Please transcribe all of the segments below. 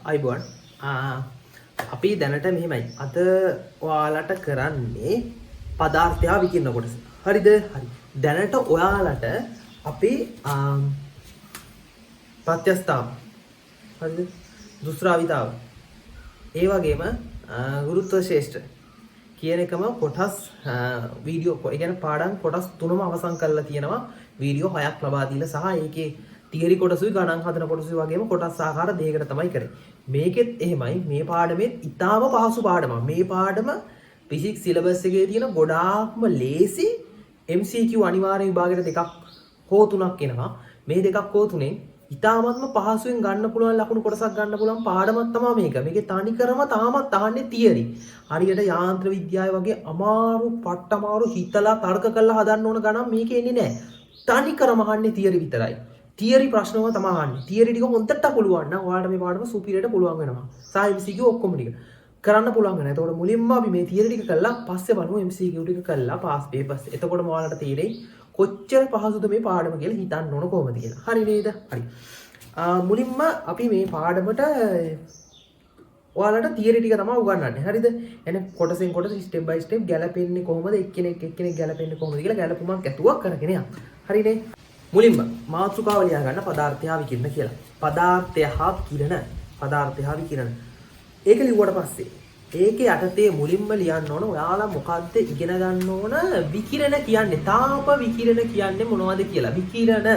අයිබෝන් අපි දැනට මෙහෙමයි අද ඔයාලට කරන්නේ පදාර්ථය විකිරන කොටස. හරිද? හරි. දැනට ඔයාලට අපේ ප්‍රත්‍යස්ථාව හරිද? දුෂ්‍රාවිතාව ඒ වගේම ගුරුත්ව ශේෂ්ඨ කියන එකම කොටස් වීඩියෝ ඒ කියන්නේ පාඩම් කොටස් තුනම අවසන් කරලා තියෙනවා. වීඩියෝ 6ක් ලබා දීලා සහ ඒකේ තියරි කොටසුයි ගණන් හදන කොටසුයි වගේම කොටස් ආකාර දෙකකට තමයි කරේ. මේකෙත් එහෙමයි මේ පාඩමෙත් ඉතාම පහසු පාඩමක්. මේ පාඩම ෆිසික්ස් සිලබස් එකේ තියෙන ගොඩාක්ම ලේසි MCQ අනිවාර්ය විභාගෙට දෙකක් හෝ තුනක් එනවා. මේ දෙකක් හෝ තුනෙන් ඉතාමත්ම පහසුවෙන් ගන්න පුළුවන් ලකුණු කොටසක් ගන්න පුළුවන් පාඩමක් තමයි මේක. මේකේ තනිකරම තාමත් අහන්නේ තියරි. හරියට යාන්ත්‍ර විද්‍යාව වගේ අමාරු පට්ට අමාරු හිතලා තර්ක කරලා හදන්න ඕන ගණන් මේකේ එන්නේ නැහැ. තනිකරම අහන්නේ තියරි විතරයි. තියරි ප්‍රශ්නව තමයි අහන්නේ. තියරි ටික හොඳට පුළුවන් නම් ඔයාලට මේ පාඩම සුපිරියට පුළුවන් වෙනවා. සහ MCQ ඔක්කොම ටික කරන්න පුළුවන් වෙනවා. එතකොට මුලින්ම අපි මේ තියරි ටික කළා පස්සේ බලමු MCQ ටික කළා පාස් පේපර්ස්. එතකොටම ඔයාලට තේරෙයි කොච්චර පහසුද මේ පාඩම කියලා හිතන්න ඕන කොහොමද කියලා. හරි නේද? හරි. මුලින්ම අපි මේ පාඩමට ඔයාලට තියරි ටික තමයි උගන්වන්නේ. හරිද? එහෙනම් කොටසෙන් කොටස ස්ටෙප් බයි ස්ටෙප් ගැලපෙන්නේ කොහොමද? එක්කෙනෙක් ගැලපෙන්නේ කොහොමද කියලා ගැලපුමක් ඇතුවක් කරගෙන යන්න. හරිනේ? මුලින්ම මාතෘකාව ලියා ගන්න පදාර්ථය හා විකිරණ කියලා. පදාර්ථය හා විකිරණ. පදාර්ථය හා විකිරණ. ඒක ලිව්වට පස්සේ ඒකේ යටතේ මුලින්ම ලියන්න ඕන ඔයාලා මොකද්ද ඉගෙන ගන්න ඕන විකිරණ කියන්නේ. තාප විකිරණ කියන්නේ මොනවද කියලා. විකිරණ.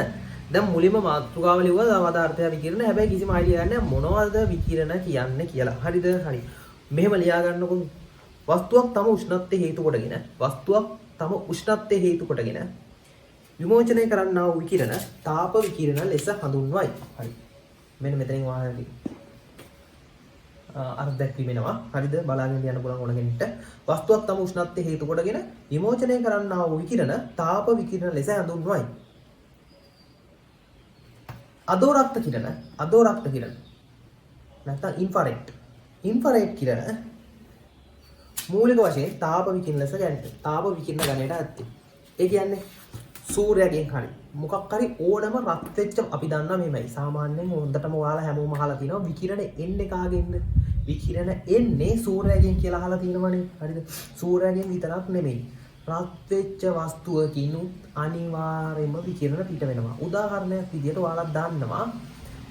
දැන් මුලින්ම මාතෘකාව ලිව්වා පදාර්ථය විකිරණ. හැබැයි කිසිම අයිඩියා ගන්න මොනවද විකිරණ කියන්නේ කියලා. හරිද? හරි. මෙහෙම ලියා ගන්නකො වස්තුවක් තම උෂ්ණත්වයේ හේතු කොටගෙන වස්තුවක් තම උෂ්ණත්වයේ හේතු කොටගෙන විමෝචනය කරන්නා වූ විකිරණ තාප විකිරණ ලෙස හඳුන්වයි. හරි. මෙන්න මෙතනින් වාහනදී අර්ථ දැක්වීමනවා. හරිද? බලාගෙන යන්න පුළුවන් ඕන කෙනෙක්ට. වස්තුවක් තම උෂ්ණත්වයේ හේතු කොටගෙන විමෝචනය කරන්නා වූ විකිරණ තාප විකිරණ ලෙස හඳුන්වයි. අදෝරක්ත කිරණ නැත්නම් ඉන්ෆ්‍රාරෙඩ් කිරණ මූලික වශයෙන් තාප විකිරණ ලෙස ගන්නේ. තාප විකිරණ ගණයට ඇත්තේ. ඒ කියන්නේ සූර්යයෙන් හරි මොකක් හරි ඕනම රත් වෙච්ච අපි දන්නා මෙහෙමයි. සාමාන්‍යයෙන් හොඳටම ඔයාලා හැමෝම අහලා තියෙනවා විකිරණ එන්නේ කාගෙන්ද? විකිරණ එන්නේ සූර්යයෙන් කියලා අහලා තියෙනවනේ. හරිද? සූර්යයෙන් විතරක් නෙමෙයි. රත් වෙච්ච වස්තුවකින් අනිවාර්යයෙන්ම විකිරණ පිට වෙනවා. උදාහරණයක් විදිහට ඔයාලා දන්නවා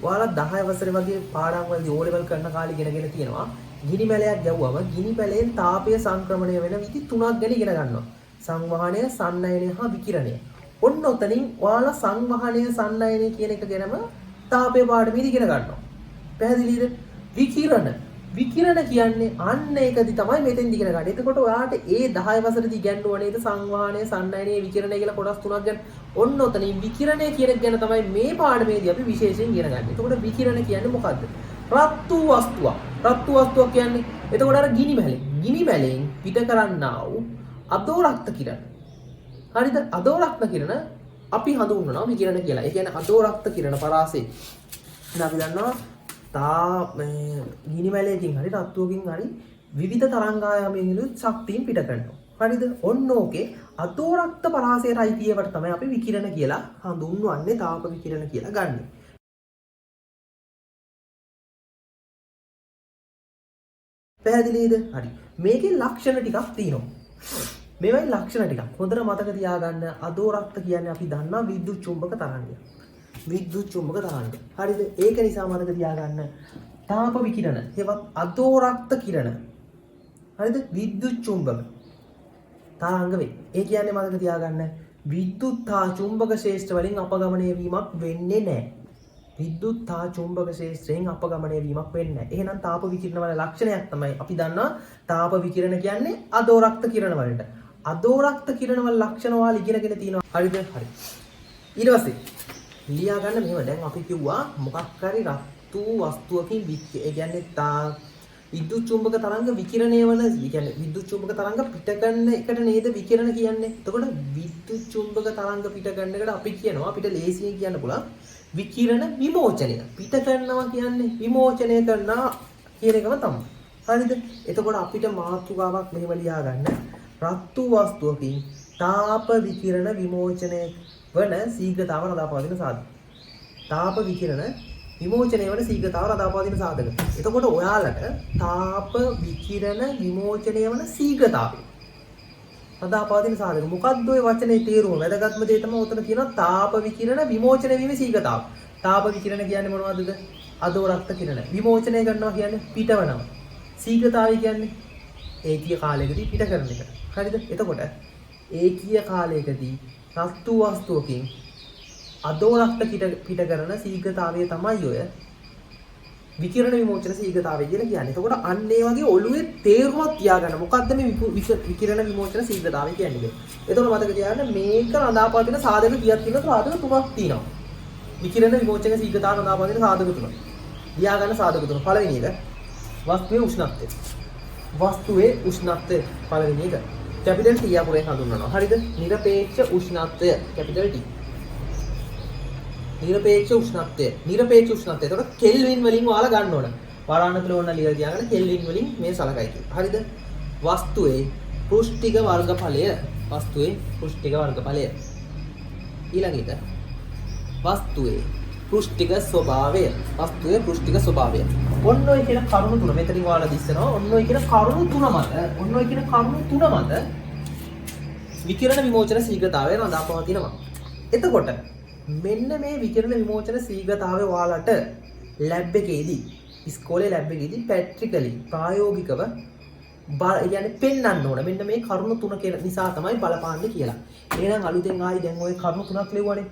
ඔයාලා 10 වසරේ වගේ පාඩම් වලදී O level කරන කාලේ ඉගෙනගෙන තියෙනවා. ගිනි පැලයක් ගැව්වම ගිනි පැලෙන් තාපය සංක්‍රමණය වෙන විදි තුනක් ගැන ඉගෙන ගන්නවා. සංවහනය, සන්නයනය හා විකිරණය. ඔන්න ඔතනින් ඔයාලා සංවහනය සන්නයනය කියන එක ගැනම තාපය පාඩමේදී ඉගෙන ගන්නවා. පැහැදිලිද? විකිරණ කියන්නේ අන්න ඒකදි තමයි මෙතෙන්දි ඉගෙන ගන්න. එතකොට ඔයාලට ඒ 10 වසරේදී ඉගෙනනවා නේද සංවහනය සන්නයනය විකිරණය කියලා කොටස් තුනක් ගැන. ඔන්න ඔතනින් විකිරණය කියන එක ගැන තමයි මේ පාඩමේදී අපි විශේෂයෙන් ඉගෙන ගන්න. එතකොට විකිරණ කියන්නේ මොකද්ද? රත්තු වස්තුවක්. රත්තු වස්තුවක් කියන්නේ එතකොට අර ගිනි මැලෙන් පිට කරන්නා වූ අදෝරක්ත කිරණ. හරිද? අදෝරක්ත කිරණ අපි හඳුන්වනවා විකිරණ කියලා. ඒ කියන්නේ අදෝරක්ත කිරණ පරාසය. දැන් අපි දන්නවා ගිනි මැලයකින් හරි රත්තුවකින් හරි විවිධ තරංගායාමයෙන් ශක්තියින් පිට කරනවා. හරිද? ඔන්න ඕකේ අදෝරක්ත පරාසයට අයිති ඒවට තමයි අපි විකිරණ කියලා හඳුන්වන්නේ. තාප විකිරණ කියලා ගන්නෙ. පැහැදිලිද? හරි. මේකේ ලක්ෂණ ටිකක් තියෙනවා. මේවයි ලක්ෂණ ටිකක් හොඳට මතක තියාගන්න. අදෝරක්ත කියන්නේ අපි දන්නා විද්‍යුත් චුම්බක තරංගය. හරිද? ඒක නිසා මතක තියාගන්න තාප විකිරණ හේවත් අදෝරක්ත කිරණ. හරිද? විද්‍යුත් චුම්බක තරංග වේ. ඒ කියන්නේ මතක තියාගන්න විද්‍යුත් හා චුම්බක ක්ෂේත්‍ර වලින් අපගමනය වීමක් වෙන්නේ නැහැ. විද්‍යුත් හා චුම්බක ක්ෂේත්‍රයෙන් අපගමනය වීමක් වෙන්නේ නැහැ. එහෙනම් තාප විකිරණ වල ලක්ෂණයක් තමයි අපි දන්නා තාප විකිරණ කියන්නේ අදෝරක්ත කිරණ වලට. අදෝරක්ත කිරණ වල ලක්ෂණ ඔයාලා ඉගෙනගෙන තියෙනවා. හරිද? හරි. ඊට පස්සේ ලියා ගන්න මෙහෙම. දැන් අපි කිව්වා මොකක් හරි රතු වස්තුවකින් ඒ කියන්නේ විද්‍යුත් චුම්බක තරංග විකිරණය වල ඒ කියන්නේ විද්‍යුත් චුම්බක තරංග පිට කරන එකට නේද විකිරණ කියන්නේ. එතකොට විද්‍යුත් චුම්බක තරංග පිට කරන එකට අපි කියනවා අපිට ලේසියෙන් කියන්න පුළුවන් විකිරණ විමෝචනය. පිට කරනවා කියන්නේ විමෝචනය කරනවා කියන එකම තමයි. හරිද? එතකොට අපිට මාතෘකාවක් මෙහෙම ලියා ගන්න. රතු වස්තුවකින් තාප විකිරණ විමෝචනය වන ශීඝ්‍රතාව රඳා පවතින සාධක. තාප විකිරණ විමෝචනය වන සීඝ්‍රතාව රඳාපවතින සාධක. එතකොට ඔයාලට තාප විකිරණ විමෝචනය වන සීඝ්‍රතාවය රඳාපවතින සාධක. මොකක්ද ওই වචනේ තේරුම? වැදගත්ම දේ තමයි උතන කියනවා තාප විකිරණ විමෝචනය වීමේ සීඝ්‍රතාව. තාප විකිරණ කියන්නේ මොනවදද? අදෝරක්ත කිරණ. විමෝචනය කරනවා කියන්නේ පිටවනවා. සීඝ්‍රතාවය කියන්නේ ඒකීය කාලයකදී පිට කරන එක. හරිද? එතකොට ඒකීය කාලයකදී රතු වස්තුවකින් අදෝරක්ත පිට කරන සීඝ්‍රතාවය තමයි ඔය විකිරණ විමෝචන සීඝ්‍රතාවය කියලා කියන්නේ. එතකොට අන්න ඒ වගේ ඔළුවේ තේරුමක් තියාගන්න. මොකද්ද මේ විකිරණ විමෝචන සීඝ්‍රතාවය කියන්නේ? එතකොට මතක තියාගන්න මේක රඳාපවතින සාධක කීයක් තියෙනවද? සාධක තුනක් තියෙනවා. විකිරණ විමෝචන සීඝ්‍රතාව රඳාපවතින සාධක තුනක්. ලියා ගන්න සාධක තුන. පළවෙනි එක වස්තුවේ උෂ්ණත්වය. වස්තුවේ උෂ්ණත්වය පළවෙනි එක. කැපිටල් T අපුරෙන් හඳුන්වනවා. හරිද? නිරපේක්ෂ උෂ්ණත්වය කැපිටල් T. නිරපේක්ෂ උෂ්ණත්වය. නිරපේක්ෂ උෂ්ණත්වය. එතකොට කෙල්වින් වලින් ඔයාලා ගන්න ඕන. වරාණ තුල ඕන ලියලා තියාගන්න කෙල්වින් වලින් මේ සලකයි කියලා. හරිද? වස්තුවේ පෘෂ්ඨික වර්ගඵලය. වස්තුවේ පෘෂ්ඨික වර්ගඵලය. ඊළඟට වස්තුවේ පෘෂ්ඨික ස්වභාවය. වස්තුවේ පෘෂ්ඨික ස්වභාවය. ඔන්න ඔය කියන කරුණු තුන මෙතනින් ඔයාලා දිස්සනවා. ඔන්න ඔය කියන කරුණු තුන මත විකිරණ විමෝචන ශීඝ්‍රතාවය රඳාපවතිනවා. එතකොට මෙන්න මේ විකිරණ විමෝචන ශීඝ්‍රතාවය ඔයාලට ලැබ් එකේදී ඉස්කෝලේ ලැබ් එකේදී ප්‍රැක්ටිකලි ප්‍රායෝගිකව يعني පෙන්වන්න ඕන. මෙන්න මේ කරුණු තුන නිසා තමයි බලපාන්නේ කියලා. එහෙනම් අලුතෙන් ආයි දැන් ඔය කරුණු තුනක් ලියුවානේ.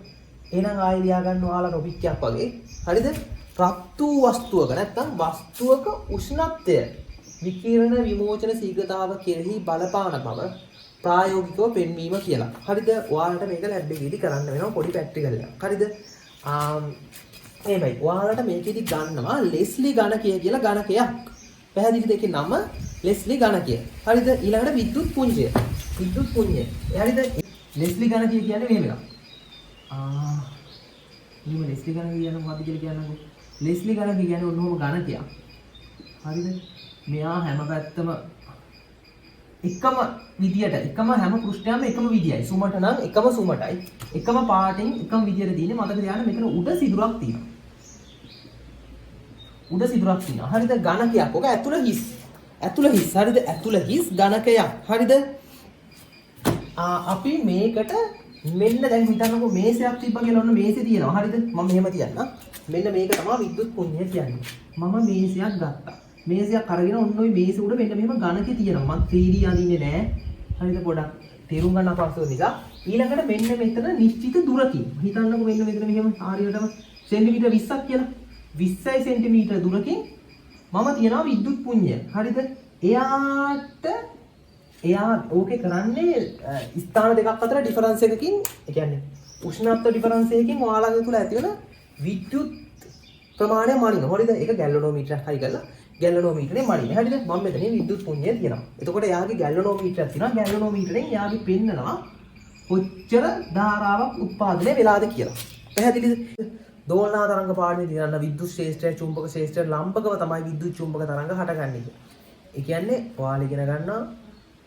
එහෙනම් ආයෙ ලියා ගන්න ඔයාලා රොබික්යක් වගේ. හරිද? රතු වස්තුවක නැත්නම් වස්තුවක උෂ්ණත්වය විකිරණ විමෝචන ශීඝ්‍රතාව කෙරෙහි බලපාන බව ප්‍රායෝගිකව පෙන්වීම කියලා. හරිද? ඔයාලට මේක ලැබ් එකේදී කරන්න වෙනවා පොඩි ප්‍රැක්ටිකල් එකක්. හරිද? එහෙමයි. ඔයාලට මේකෙදි ගන්නවා ලෙස්ලි ගණකය කියලා ගණකයක්. පැහැදිලිද? ඒකේ නම ලෙස්ලි ගණකය. හරිද? ඊළඟට විද්‍යුත් පුංජය. විද්‍යුත් පුංජය. හරිද? ලෙස්ලි ගණකය කියන්නේ මෙහෙම එකක්. නිම ලෙස්ලි ගණක කියන්නේ මොකක්ද කියලා කියන්නකෝ. ලෙස්ලි ගණක කියන්නේ ඔන්නෝම ගණකයක්. හරිද? මෙයා හැම පැත්තම එකම විදියට එකම හැම පෘෂ්ඨයක්ම එකම විදියයි. සුමට නම් එකම සුමටයි. එකම පාටින් එකම විදියට තියෙන්නේ. මතක තියාගන්න මෙතන උඩ සිදුරක් තියෙනවා. උඩ සිදුරක් තියෙනවා. හරිද? ගණකයක්. ඔක ඇතුළ හිස්. ඇතුළ හිස්. හරිද? ඇතුළ හිස් ගණකයක්. හරිද? අපි මේකට මෙන්න දැන් හිතන්නකෝ මේසයක් තිබ්බ කියලා ඔන්න මේසේ තියෙනවා. හරිද? මම මෙහෙම තියන්නම්. මෙන්න මේක තමයි විද්‍යුත් පුංජය කියන්නේ. මම මේසයක් ගත්තා. මේසයක් අරගෙන ඔන්න ඔය මේසෙ උඩ මෙන්න මෙහෙම ගණකේ තියෙනවා. මම 3D අඳින්නේ නැහැ. හරිද? පොඩක් තේරුම් ගන්න අපහසු නිසා. ඊළඟට මෙන්න මෙතන නිශ්චිත දුරකින්. හිතන්නකෝ මෙන්න මෙතන මෙහෙම හරියටම සෙන්ටිමීටර් 20ක් කියලා. 20යි සෙන්ටිමීටර් දුරකින් මම තියනවා විද්‍යුත් පුංජය. හරිද? එයා ඕකේ කරන්නේ ස්ථාන දෙකක් අතර ඩිෆරන්ස් එකකින්, ඒ කියන්නේ උෂ්ණත්ව ඩිෆරන්ස් එකකින් ඔයාලගේ තුල ඇති වෙන විද්‍යුත් ප්‍රමාණය මනිනවා. හරිද? ඒක ගැලනෝමීටරයක් හරි කරලා ගැලනෝමීටරේ මනින්නේ. හරිද? මම මෙතන විද්‍යුත් පුංජය තියනවා. එතකොට එයාගේ ගැලනෝමීටරයක් තියෙනවා. ගැලනෝමීටරෙන් එයාගේ පෙන්නනවා කොච්චර ධාරාවක් උත්පාදනය වෙලාද කියලා. පැහැදිලිද? දෝලනා තරංග පාඩමේ දිනන විද්‍යුත් ක්ෂේත්‍රය චුම්බක ක්ෂේත්‍රය ලම්බකව තමයි විද්‍යුත් චුම්බක තරංග හටගන්නේ. ඒ කියන්නේ ඔයාලා ඉගෙන ගන්නවා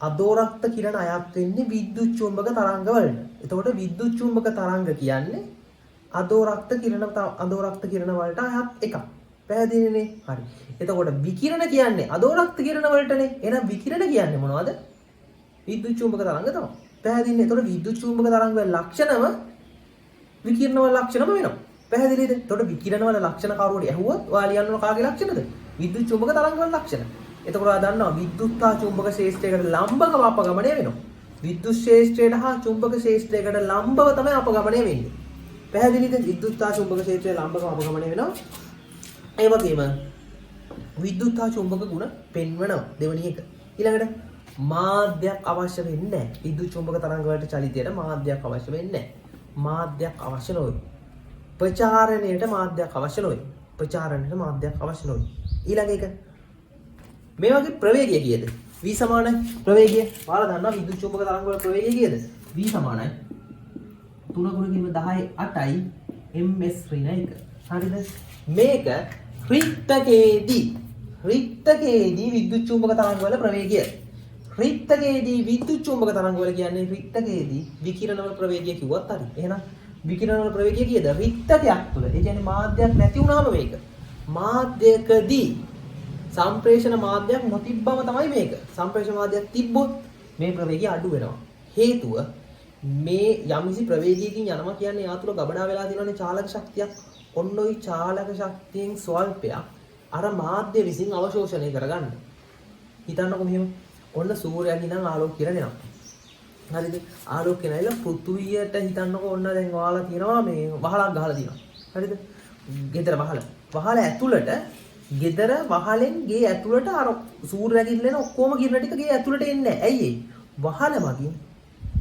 අදෝරක්ත කිරණ අයත් වෙන්නේ විද්‍යුත් චුම්බක තරංග වලට. එතකොට විද්‍යුත් චුම්බක තරංග කියන්නේ අදෝරක්ත කිරණ වලට අයත් එකක්. පැහැදිලිනේ? හරි. එතකොට විකිරණ කියන්නේ අදෝරක්ත කිරණ වලටනේ. එහෙනම් විකිරණ කියන්නේ මොනවද? විද්‍යුත් චුම්බක තරංග තමයි. පැහැදිලිනේ? එතකොට විද්‍යුත් චුම්බක තරංග වල ලක්ෂණම විකිරණ වල ලක්ෂණම වෙනවා. පැහැදිලිද? එතකොට විකිරණ වල ලක්ෂණ කරුවට ඇහුවොත් ඔයාලා ලියන්න කාගේ ලක්ෂණද? විද්‍යුත් චුම්බක තරංග වල ලක්ෂණ. එතකොට ඔයා දන්නවා විද්‍යුත්හා චුම්බක ක්ෂේත්‍රයකට ලම්බකව අපගමනය වෙනවා. විද්‍යුත් ක්ෂේත්‍රයට හා චුම්බක ක්ෂේත්‍රයකට ලම්බව තමයි අපගමනය වෙන්නේ. පැහැදිලිද? විද්‍යුත්හා චුම්බක ක්ෂේත්‍රය ලම්බකව අපගමනය වෙනවා. ඒ වගේම විද්‍යුත්හා චුම්බක ගුණ පෙන්වනවා. දෙවෙනි එක. ඊළඟට මාධ්‍යයක් අවශ්‍ය වෙන්නේ නැහැ. විද්‍යුත් චුම්බක තරංග වලට චලිතයට මාධ්‍යයක් අවශ්‍ය වෙන්නේ නැහැ. මාධ්‍යයක් අවශ්‍ය නොවේ. ප්‍රචාරණයට මාධ්‍යයක් අවශ්‍ය නොවේ. ඊළඟ එක මේ වගේ ප්‍රවේගය කීයද? v සමානයි ප්‍රවේගය. ඔයාලා දන්නවා විද්‍යුත් චුම්බක තරංග වල ප්‍රවේගය කීයද? v සමානයි 3 × 10 8යි ms ඍණ 1. හරිද? මේක රික්තකයේදී විද්‍යුත් චුම්බක තරංග වල ප්‍රවේගය. රික්තකයේදී විද්‍යුත් චුම්බක තරංග වල කියන්නේ රික්තකයේදී විකිරණ වල ප්‍රවේගය කිව්වත් හරි. එහෙනම් විකිරණ වල ප්‍රවේගය කීයද? රික්තකයක් තුල. ඒ කියන්නේ මාධ්‍යයක් නැති වුණාම මේක. මාධ්‍යකදී සම්ප්‍රේෂණ මාධ්‍යයක් නොතිබ්බම තමයි මේක. සම්ප්‍රේෂණ මාධ්‍යයක් තිබ්බොත් මේ ප්‍රවේගය අඩු වෙනවා. හේතුව මේ යම්කිසි ප්‍රවේගයකින් යනවා කියන්නේ යාතුල ගබඩා වෙලා තියෙනවානේ චාලක ශක්තියක්. ඔන්න ඔයි චාලක ශක්තියෙන් ස්වල්පයක් අර මාධ්‍ය විසින් අවශෝෂණය කරගන්න. හිතන්නකො මෙහෙම. ඔන්න සූර්යයාගේ ඉඳන් ආලෝක කිරණයක්. හරිද? ආලෝක කිරණයල පෘථුවියට හිතන්නකො ඔන්න දැන් ඔයාලා තියෙනවා මේ වහලක් ගහලා තියෙනවා. හරිද? ගෙදර වහල. වහල ඇතුළට ගෙදර වහලෙන් ගේ ඇතුළට අර සූර්යයාගේ ඉන්න ඔක්කොම කිරණ ටික ගේ ඇතුළට එන්නේ නැහැ. ඇයි ඒ? වහල මගින්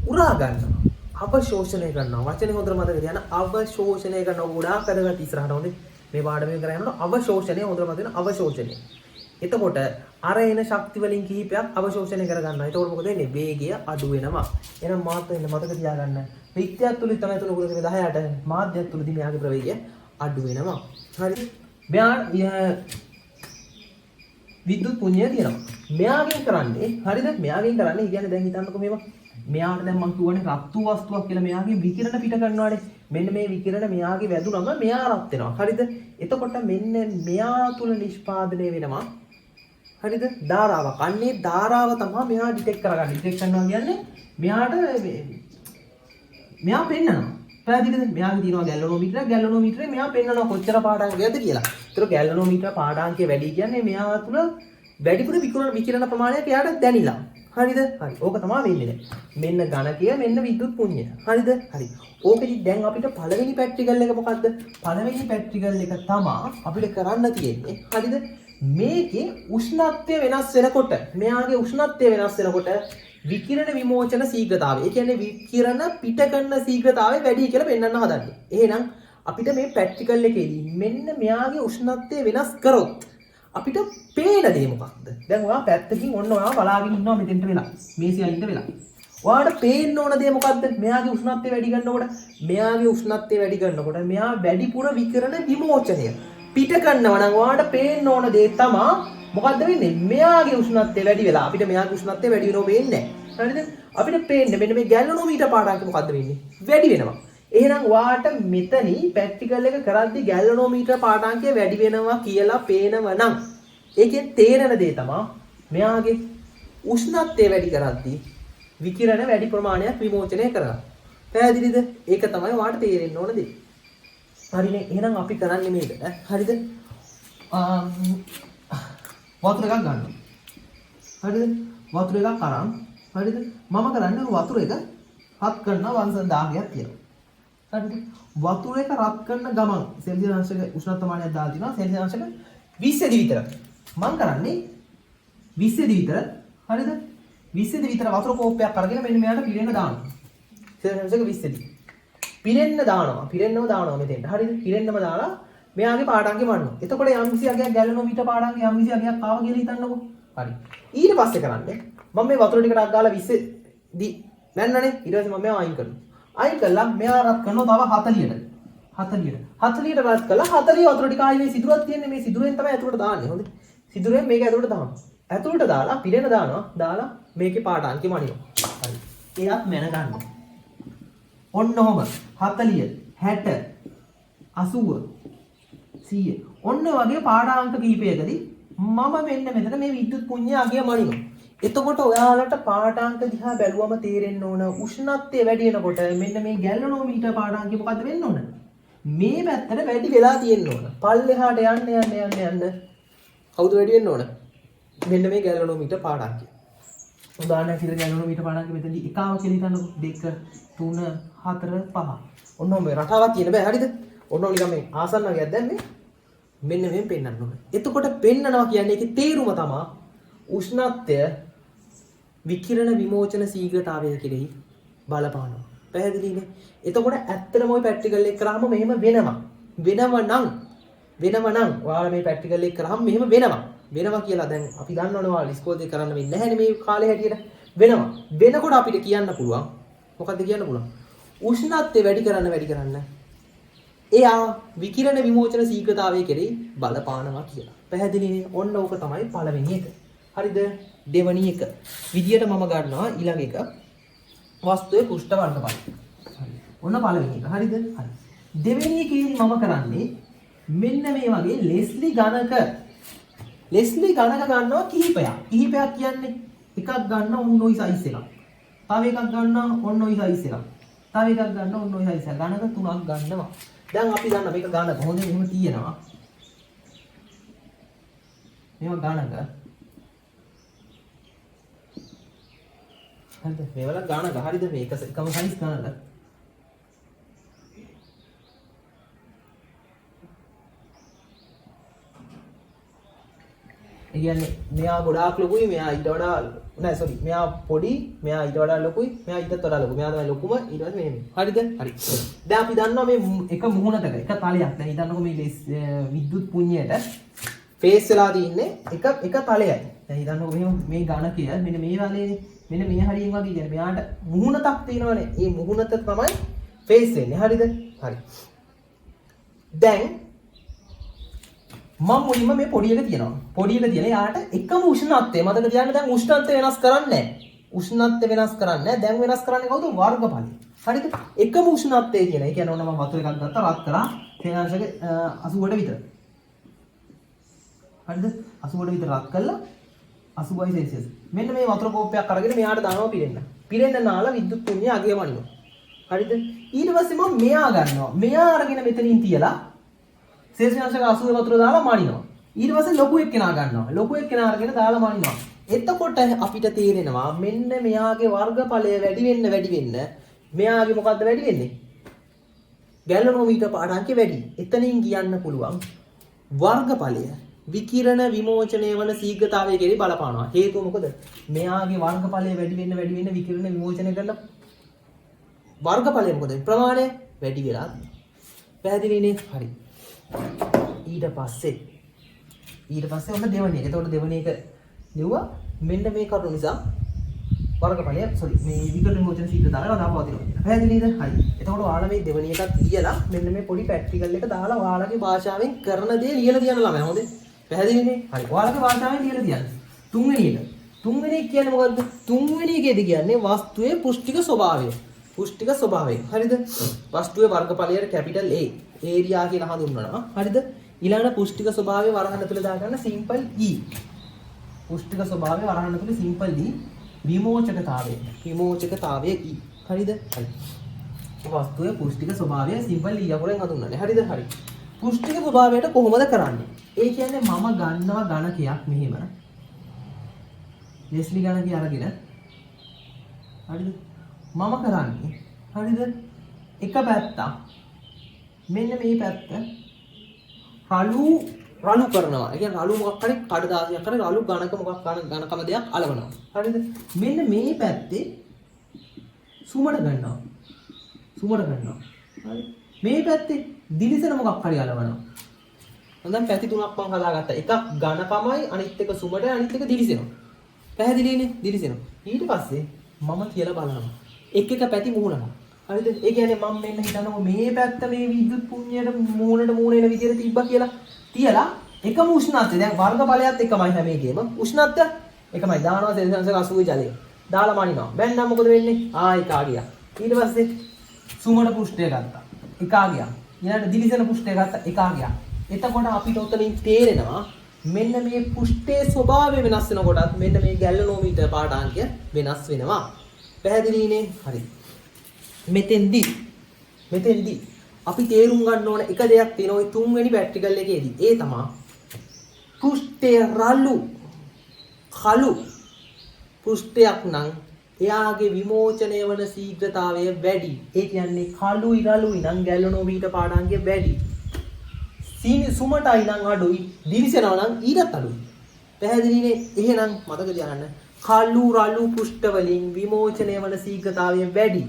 උරා ගන්නවා. අවශෝෂණය කරනවා. වචනේ හොඳට මතක තියාගන්න. අවශෝෂණය කරනවා. ගොඩාක් වැදගත් ඉස්සරහට හොඳේ. මේ පාඩමෙන් කරගෙන අවශෝෂණය හොඳට මතක තියාගන්න. අවශෝෂණය. එතකොට අර එන ශක්ති වලින් කිහිපයක් අවශෝෂණය කර ගන්නවා. එතකොට මොකද වෙන්නේ? වේගය අඩු වෙනවා. එහෙනම් මාත් වෙන්න මතක තියාගන්න. වික්‍රයත් තුලින් තමයි තුන කුලකේ 10ට මාධ්‍යත් තුලදී මෙයාගේ ප්‍රවේගය අඩු වෙනවා. හරිද? මෙයා විද්‍යුත් පුඤ්ඤය තියෙනවා. මෙයාගෙන් කරන්නේ හරිද? මෙයාගෙන් කරන්නේ කියන්නේ දැන් හිතන්නකෝ මේවා. මෙයාට දැන් මම කියවනේ රත්තු වස්තුවක් කියලා මෙයාගේ විකිරණ පිට කරනවානේ. මෙන්න මේ විකිරණ මෙයාගේ වැදුනම මෙයා රත් වෙනවා. හරිද? එතකොට මෙන්න මෙයා තුල නිෂ්පාදනය වෙනවා. හරිද? ධාරාවක්. අන්නේ ධාරාව තමයි මෙයා ඩිටෙක්ට් කරගන්නේ. ඩිටෙක්ට් කරනවා කියන්නේ මෙයාට මෙයා පෙන්නනවා. පැහැදිලිද? මෙයාගේ තියෙනවා ගැලනෝමීටර්. ගැලනෝමීටරේ මෙයා පෙන්නනවා කොච්චර පාඩාංකයක්ද කියලා. ඒතර ගැලනෝමීටර් පාඩාංකය වැඩි කියන්නේ මෙයා තුල වැඩිපුර විකිරණ ප්‍රමාණයක් එයාට දැනිලා. හරිද? හරි. ඕක තමයි වෙන්නේ. මෙන්න ඝනකය මෙන්න විද්‍යුත් පුඤ්ඤය. හරිද? හරි. ඕකෙදි දැන් අපිට පළවෙනි පැට්‍රිකල් එක මොකද්ද? පළවෙනි පැට්‍රිකල් එක තමයි අපිට කරන්න තියෙන්නේ. හරිද? මේකේ උෂ්ණත්වය වෙනස් වෙනකොට මෙයාගේ උෂ්ණත්වය වෙනස් වෙනකොට විකිරණ විමෝචන ශීඝ්‍රතාවය. ඒ කියන්නේ විකිරණ පිට කරන ශීඝ්‍රතාවය වැඩි කියලා පෙන්වන්න හදන්නේ. එහෙනම් අපිට මේ පැට්‍රිකල් එකේදී මෙන්න මෙයාගේ උෂ්ණත්වය වෙනස් කරොත් අපිට පේන දේ මොකක්ද? දැන් ඔයා පැත්තකින් ඔන්න ඔයා බලාගෙන ඉන්නවා මෙතෙන්ට වෙලා. මේසියා ඉන්න වෙලා. ඔයාට පේන්න ඕන දේ මොකද්ද? මෙයාගේ උෂ්ණත්වය වැඩි කරනකොට මෙයාගේ උෂ්ණත්වය වැඩි කරනකොට මෙයා වැඩිපුර විකිරණ විමෝචනය පිට කරනවා නම් ඔයාට පේන්න ඕන දේ තමයි මොකද්ද වෙන්නේ? මෙයාගේ උෂ්ණත්වය වැඩි වෙලා අපිට මෙයාගේ උෂ්ණත්වය වැඩි වෙනව වෙන්නේ නැහැ. හරිද? අපිට පේන්නේ මෙන්න මේ ගැලනෝමීටර් පාඩාංක මොකද්ද වෙන්නේ? වැඩි වෙනවා. එහෙනම් ඔයාට මෙතනි පැට්‍රිකල් එක කරද්දි ගැලනෝමීටර් පාඩාංකය වැඩි වෙනවා කියලා පේනව නම් ඒකෙන් තේරෙන දේ තමයි මෙයාගේ උෂ්ණත්වය වැඩි කරද්දි විකිරණ වැඩි ප්‍රමාණයක් විමෝචනය කරනවා. පැහැදිලිද? ඒක තමයි ඔයාට තේරෙන්න ඕන දේ. හරිනේ. එහෙනම් අපි කරන්නේ මේකට. හරිද? වතුර එකක් ගන්නවා. හරිද? වතුර එකක් අරන් හරිද? මම කරන්නේ වතුර එක රත් කරනවා වංශ 1000ක් තියෙනවා. හරිද? වතුර එක රත් කරන ගමන් සෙල්සියස් අංශක උෂ්ණත්ව ප්‍රමාණයක් දාලා තිනවා. සෙල්සියස් අංශක 20 දී විතර. මම කරන්නේ 20 දී විතර. හරිද? 20 දී විතර වතුර කෝප්පයක් අරගෙන මෙන්න මෙයාට පිරෙන්න දානවා. සෙල්සියස් අංශක 20 දී. පිරෙන්න දානවා මෙතෙන්ට. හරිද? පිරෙන්නම දාලා මෙයාගේ පාඩාංගේ මන්නවා. එතකොට යම්කිසි අගයක් ගැලනෝමීටර් පාඩාංගේ යම්කිසි අගයක් ආවා කියලා හිතන්නකෝ. හරි. ඊට පස්සේ කරන්නේ මම මේ වතුර ටිකට අග්ගාලා 20 දී මැන්නනේ. ඊට පස්සේ මම මෙයා අයින් කරනවා. අයින් කළා මෙයා රත් කරනවා තව 40ට. 40ට රත් කළා 40 වතුර ටික ආයේ මේ සිදුරක් තියෙන්නේ මේ සිදුරෙන් තමයි ඇතුළට දාන්නේ. හොඳයි. සිදුරෙන් මේක ඇතුළට දානවා. ඇතුළට දාලා පිරෙන දානවා. දාලා මේකේ පාඩාංගේ මනිනවා. හරි. එයාත් මැන ගන්නවා. ඔන්න ඔහම 40 60 80 100 ඔන්න වගේ පාඩාංක කීපයකදී මම මෙන්න මෙතන මේ විද්‍යුත් පුඤ්ඤය අගය මනිනවා. එතකොට ඔයාලට පාඩාංක දිහා බැලුවම තේරෙන්න ඕන උෂ්ණත්වය වැඩි වෙනකොට මෙන්න මේ ගැලනෝමීටර් පාඩාංකය මොකද්ද වෙන්න ඕන? මේ පැත්තට වැඩි වෙලා තියෙන්න ඕන. පල්ලෙහාට යන්න කවුද වැඩි වෙන්න ඕන? මෙන්න මේ ගැලනෝමීටර් පාඩාංකය. උදාහරණයක් විදිහට ගැලනෝමීටර් පාඩාංකය මෙතනදී එකාව කියලා හිතන්නකෝ 2 3 4 5. ඔන්න මේ රටාවක් තියෙන බෑ හරිද? ඔන්න නිකන් මේ ආසන්න වගේක් දැන් මේ මෙන්න මෙහෙම පෙන්වන්න ඕනේ. එතකොට පෙන්නනවා කියන්නේ ඒකේ තේරුම තමයි උෂ්ණත්වය විකිරණ විමෝචන ශීඝ්‍රතාවය කෙරෙහි බලපානවා. පැහැදිලිනේ? එතකොට ඇත්තටම ওই පැට්‍රිකල් එක කරාම මෙහෙම වෙනවා. වෙනව නම් ඔයාලා මේ පැට්‍රිකල් එක කරාම මෙහෙම වෙනවා කියලා දැන් අපි දන්නවනේ ඔයාලා ඉස්කෝලේ දෙක කරන්න වෙන්නේ නැහැනේ මේ කාලේ හැටියට. වෙනකොට අපිට කියන්න පුළුවන්. මොකද්ද කියන්න පුළුවන්? උෂ්ණත්වය වැඩි කරන්න එයා විකිරණ විමෝචන ශීඝ්‍රතාවය කෙරෙහි බලපානවා කියලා. පැහැදිලිනේ? ඔන්න ඕක තමයි පළවෙනි එක. හරිද? දෙවෙනි එක. විදියට මම ගන්නවා ඊළඟ එක. වස්තුවේ පෘෂ්ඨ වර්ණඵල. හරි. ඔන්න පළවෙනි එක. හරිද? හරි. දෙවෙනි එකේදී මම කරන්නේ මෙන්න මේ වගේ ලෙස්ලි ගණක ගන්නවා කිහිපයක්. කිහිපයක් කියන්නේ එකක් ගන්න ඔන්න ඔයි සයිස් එකක්. තව එකක් ගන්න ඔන්න ඔයි සයිස් එකක්. තව එකක් ගන්න ඔන්න ඔයි සයිස් එකක්. ගණක තුනක් ගන්නවා. දැන් අපි දන්නවා මේක ගණක හොඳින් එහෙම තියෙනවා. මේවා ගණක. හරිද? මේවල ගණක. හරිද? මේක එකම සයිස් ගණක. ඒ කියන්නේ මෙයා ගොඩාක් ලොකුයි මෙයා ඊට වඩා නෑ සෝරි මෙයා පොඩි මෙයා ඊට වඩා ලොකුයි මෙයා ඊටත් වඩා ලොකු මෙයා තමයි ලොකුම ඊට පස්සේ මෙහෙම හරිද හරි දැන් අපි දන්නවා මේ එක මුහුණතක එක තලයක් දැන් හිතන්නකෝ මේ විද්‍යුත් පුඤ්ඤයට ෆේස් වෙලා තින්නේ එක තලයයි දැන් හිතන්නකෝ මෙහෙම මේ ඝනකය මෙන්න මේ වගේනේ මෙන්න මේ හරියෙන් වගේ කියන්නේ මෙයාට මුහුණතක් තියෙනවනේ මේ මුහුණත තමයි ෆේස් වෙන්නේ හරිද හරි දැන් මම මුලින්ම මේ පොඩි එක තියනවා. පොඩි එක තියලා යාට එකම උෂ්ණත්වය මතක තියාගන්න දැන් උෂ්ණත්වය වෙනස් කරන්නේ නැහැ. උෂ්ණත්වය වෙනස් කරන්නේ නැහැ. දැන් වෙනස් කරන්නේ කවුද? වර්ගඵලය. හරිද? එකම උෂ්ණත්වය කියන. ඒ කියන්නේ ඔන්න මම වතුර එකක් ගත්තා රත් කරා. තේනාංශක 80ට විතර. හරිද? 80ට විතර රත් කළා 80 සෙල්සියස්. මෙන්න මේ වතුර කෝප්පයක් අරගෙන මෙයාට දානවා පිරෙන්න. පිරෙන්න නාලා විද්‍යුත් පුඤ්ඤය අගය වනිනවා. හරිද? ඊට පස්සේ මම මෙයා ගන්නවා. මෙයා අරගෙන මෙතනින් තියලා සෙල්සියස් 80 වතුර දාලා මනිනවා. ඊට පස්සේ ලොකු එක්කෙනා ගන්නවා. ලොකු එක්කෙනා අරගෙන දාලා මනිනවා. එතකොට අපිට තේරෙනවා මෙන්න මෙයාගේ වර්ගඵලය වැඩි වෙන්න මෙයාගේ මොකද්ද වැඩි වෙන්නේ? ගැලනෝමීටර් පාඩාංකය වැඩි. එතනින් කියන්න පුළුවන් වර්ගඵලය විකිරණ විමෝචනය වන ශීඝ්‍රතාවය කෙරෙහි බලපානවා. හේතුව මොකද? මෙයාගේ වර්ගඵලය වැඩි වෙන්න විකිරණ විමෝචනය කරන වර්ගඵලය මොකද? ප්‍රමාණය වැඩි වෙලා තියෙනවා. පැහැදිලිනේ? හරි. ඊට පස්සේ ඔන්න දෙවෙනි එක. එතකොට දෙවෙනි එක ලිව්වා මෙන්න මේ කරුණ නිසා වර්ගඵලය මේ විකරණ විමෝචන ශීඝ්‍රතාවය වදාපවතිනවා කියලා. පැහැදිලිද? හරි. එතකොට ඔයාලා මේ දෙවෙනි එකත් ලියලා මෙන්න මේ පොඩි ප්‍රැක්ටිකල් එක දාලා ඔයාලගේ භාෂාවෙන් කරන දේ ලියලා තියන්න ළමයි. හොඳද? පැහැදිලිනේ? හරි. ඔයාලගේ භාෂාවෙන් ලියලා තියන්න. තුන්වෙනි එක. තුන්වෙනි එක කියන්නේ මොකද්ද? තුන්වෙනි එකේදී කියන්නේ වස්තුවේ පුෂ්ටික ස්වභාවය. පුෂ්ටික ස්වභාවය. හරිද? වස්තුවේ වර්ගඵලයට කැපිටල් A ඒරියා කියලා හඳුන්වනවා. හරිද? ඊළඟට පුෂ්ටික ස්වභාවය වරහන් ඇතුළේ දාගන්න සිම්පල් E. පුෂ්ටික ස්වභාවය වරහන් ඇතුළේ සිම්පල් E. විමෝචකතාවය E. හරිද? හරි. වස්තුවේ පුෂ්ටික ස්වභාවය සිම්පල් E අකුරෙන් හඳුන්වන්නේ. හරිද? හරි. පුෂ්ටික ස්වභාවයට කොහොමද කරන්නේ? ඒ කියන්නේ මම ගන්නවා ඝනකයක් මෙහෙම. ලෙස්ලි ඝනකය අරගෙන හරිද? මම කරන්නේ හරිද? එක පැත්තක් මෙන්න මේ පැත්ත රළු කරනවා. ඒ කියන්නේ රළු මොකක් හරි කඩදාසියක් හරි රළු ඝනකම දෙයක් අලවනවා. හරිද? මෙන්න මේ පැත්තේ සුමඩ ගන්නවා. හරි. මේ පැත්තේ දිලිසෙන මොකක් හරි අලවනවා. දැන් පැති තුනක් මම හදාගත්තා. එකක් ඝනකමයි අනිත් එක සුමඩයි අනිත් එක දිලිසෙනවා. පැහැදිලිනේ? දිලිසෙනවා. ඊට පස්සේ මම කියලා බලනවා. එක පැති මුහුණනවා. හරිද? ඒ කියන්නේ මම මෙන්න හිතනවා මේ පැත්ත මේ විද්‍යුත් පුඤ්ඤයට මූණට මූණ එන විදිහට තිබ්බා කියලා. තියලා එකම උෂ්ණත්වය. දැන් වර්ගඵලයත් එකමයි හැම එකේම. උෂ්ණත්වය එකමයි. දානවා සෙල්සියස් 80 ජලය. දාලා මනිනවා. බැන්නම් මොකද වෙන්නේ? එකා ගියා. ඊට පස්සේ සුමඩ පෘෂ්ඨය ගත්තා. එකා ගියා. ඊළඟට දිලිසෙන පෘෂ්ඨය ගත්තා. එකා ගියා. එතකොට අපිට උතනින් තේරෙනවා මෙන්න මේ පෘෂ්ඨයේ ස්වභාවය වෙනස් වෙනකොටත් මෙන්න මේ ගැලනෝමීටර් පාඨාංකය වෙනස් වෙනවා. පැහැදිලිනේ? හරි. මෙතෙන්දී අපි තේරුම් ගන්න ඕන එක දෙයක් තියෙනවා ওই තුන්වෙනි ප්‍රැක්ටිකල් එකේදී. ඒ තමයි පෘෂ්ඨය රළු කළු පෘෂ්ඨයක් නම් එයාගේ විමෝචනය වන ශීඝ්‍රතාවය වැඩි. ඒ කියන්නේ කළුයි රළුයි නම් ගැලනෝමීටර් පාඩාංකය වැඩි. සුමටයි නම් අඩුයි. දිලිසෙනවා නම් ඊටත් අඩුයි. පැහැදිලිනේ? එහෙනම් මතක තියාගන්න කළු රළු පෘෂ්ඨ වලින් විමෝචනය වන ශීඝ්‍රතාවය වැඩි.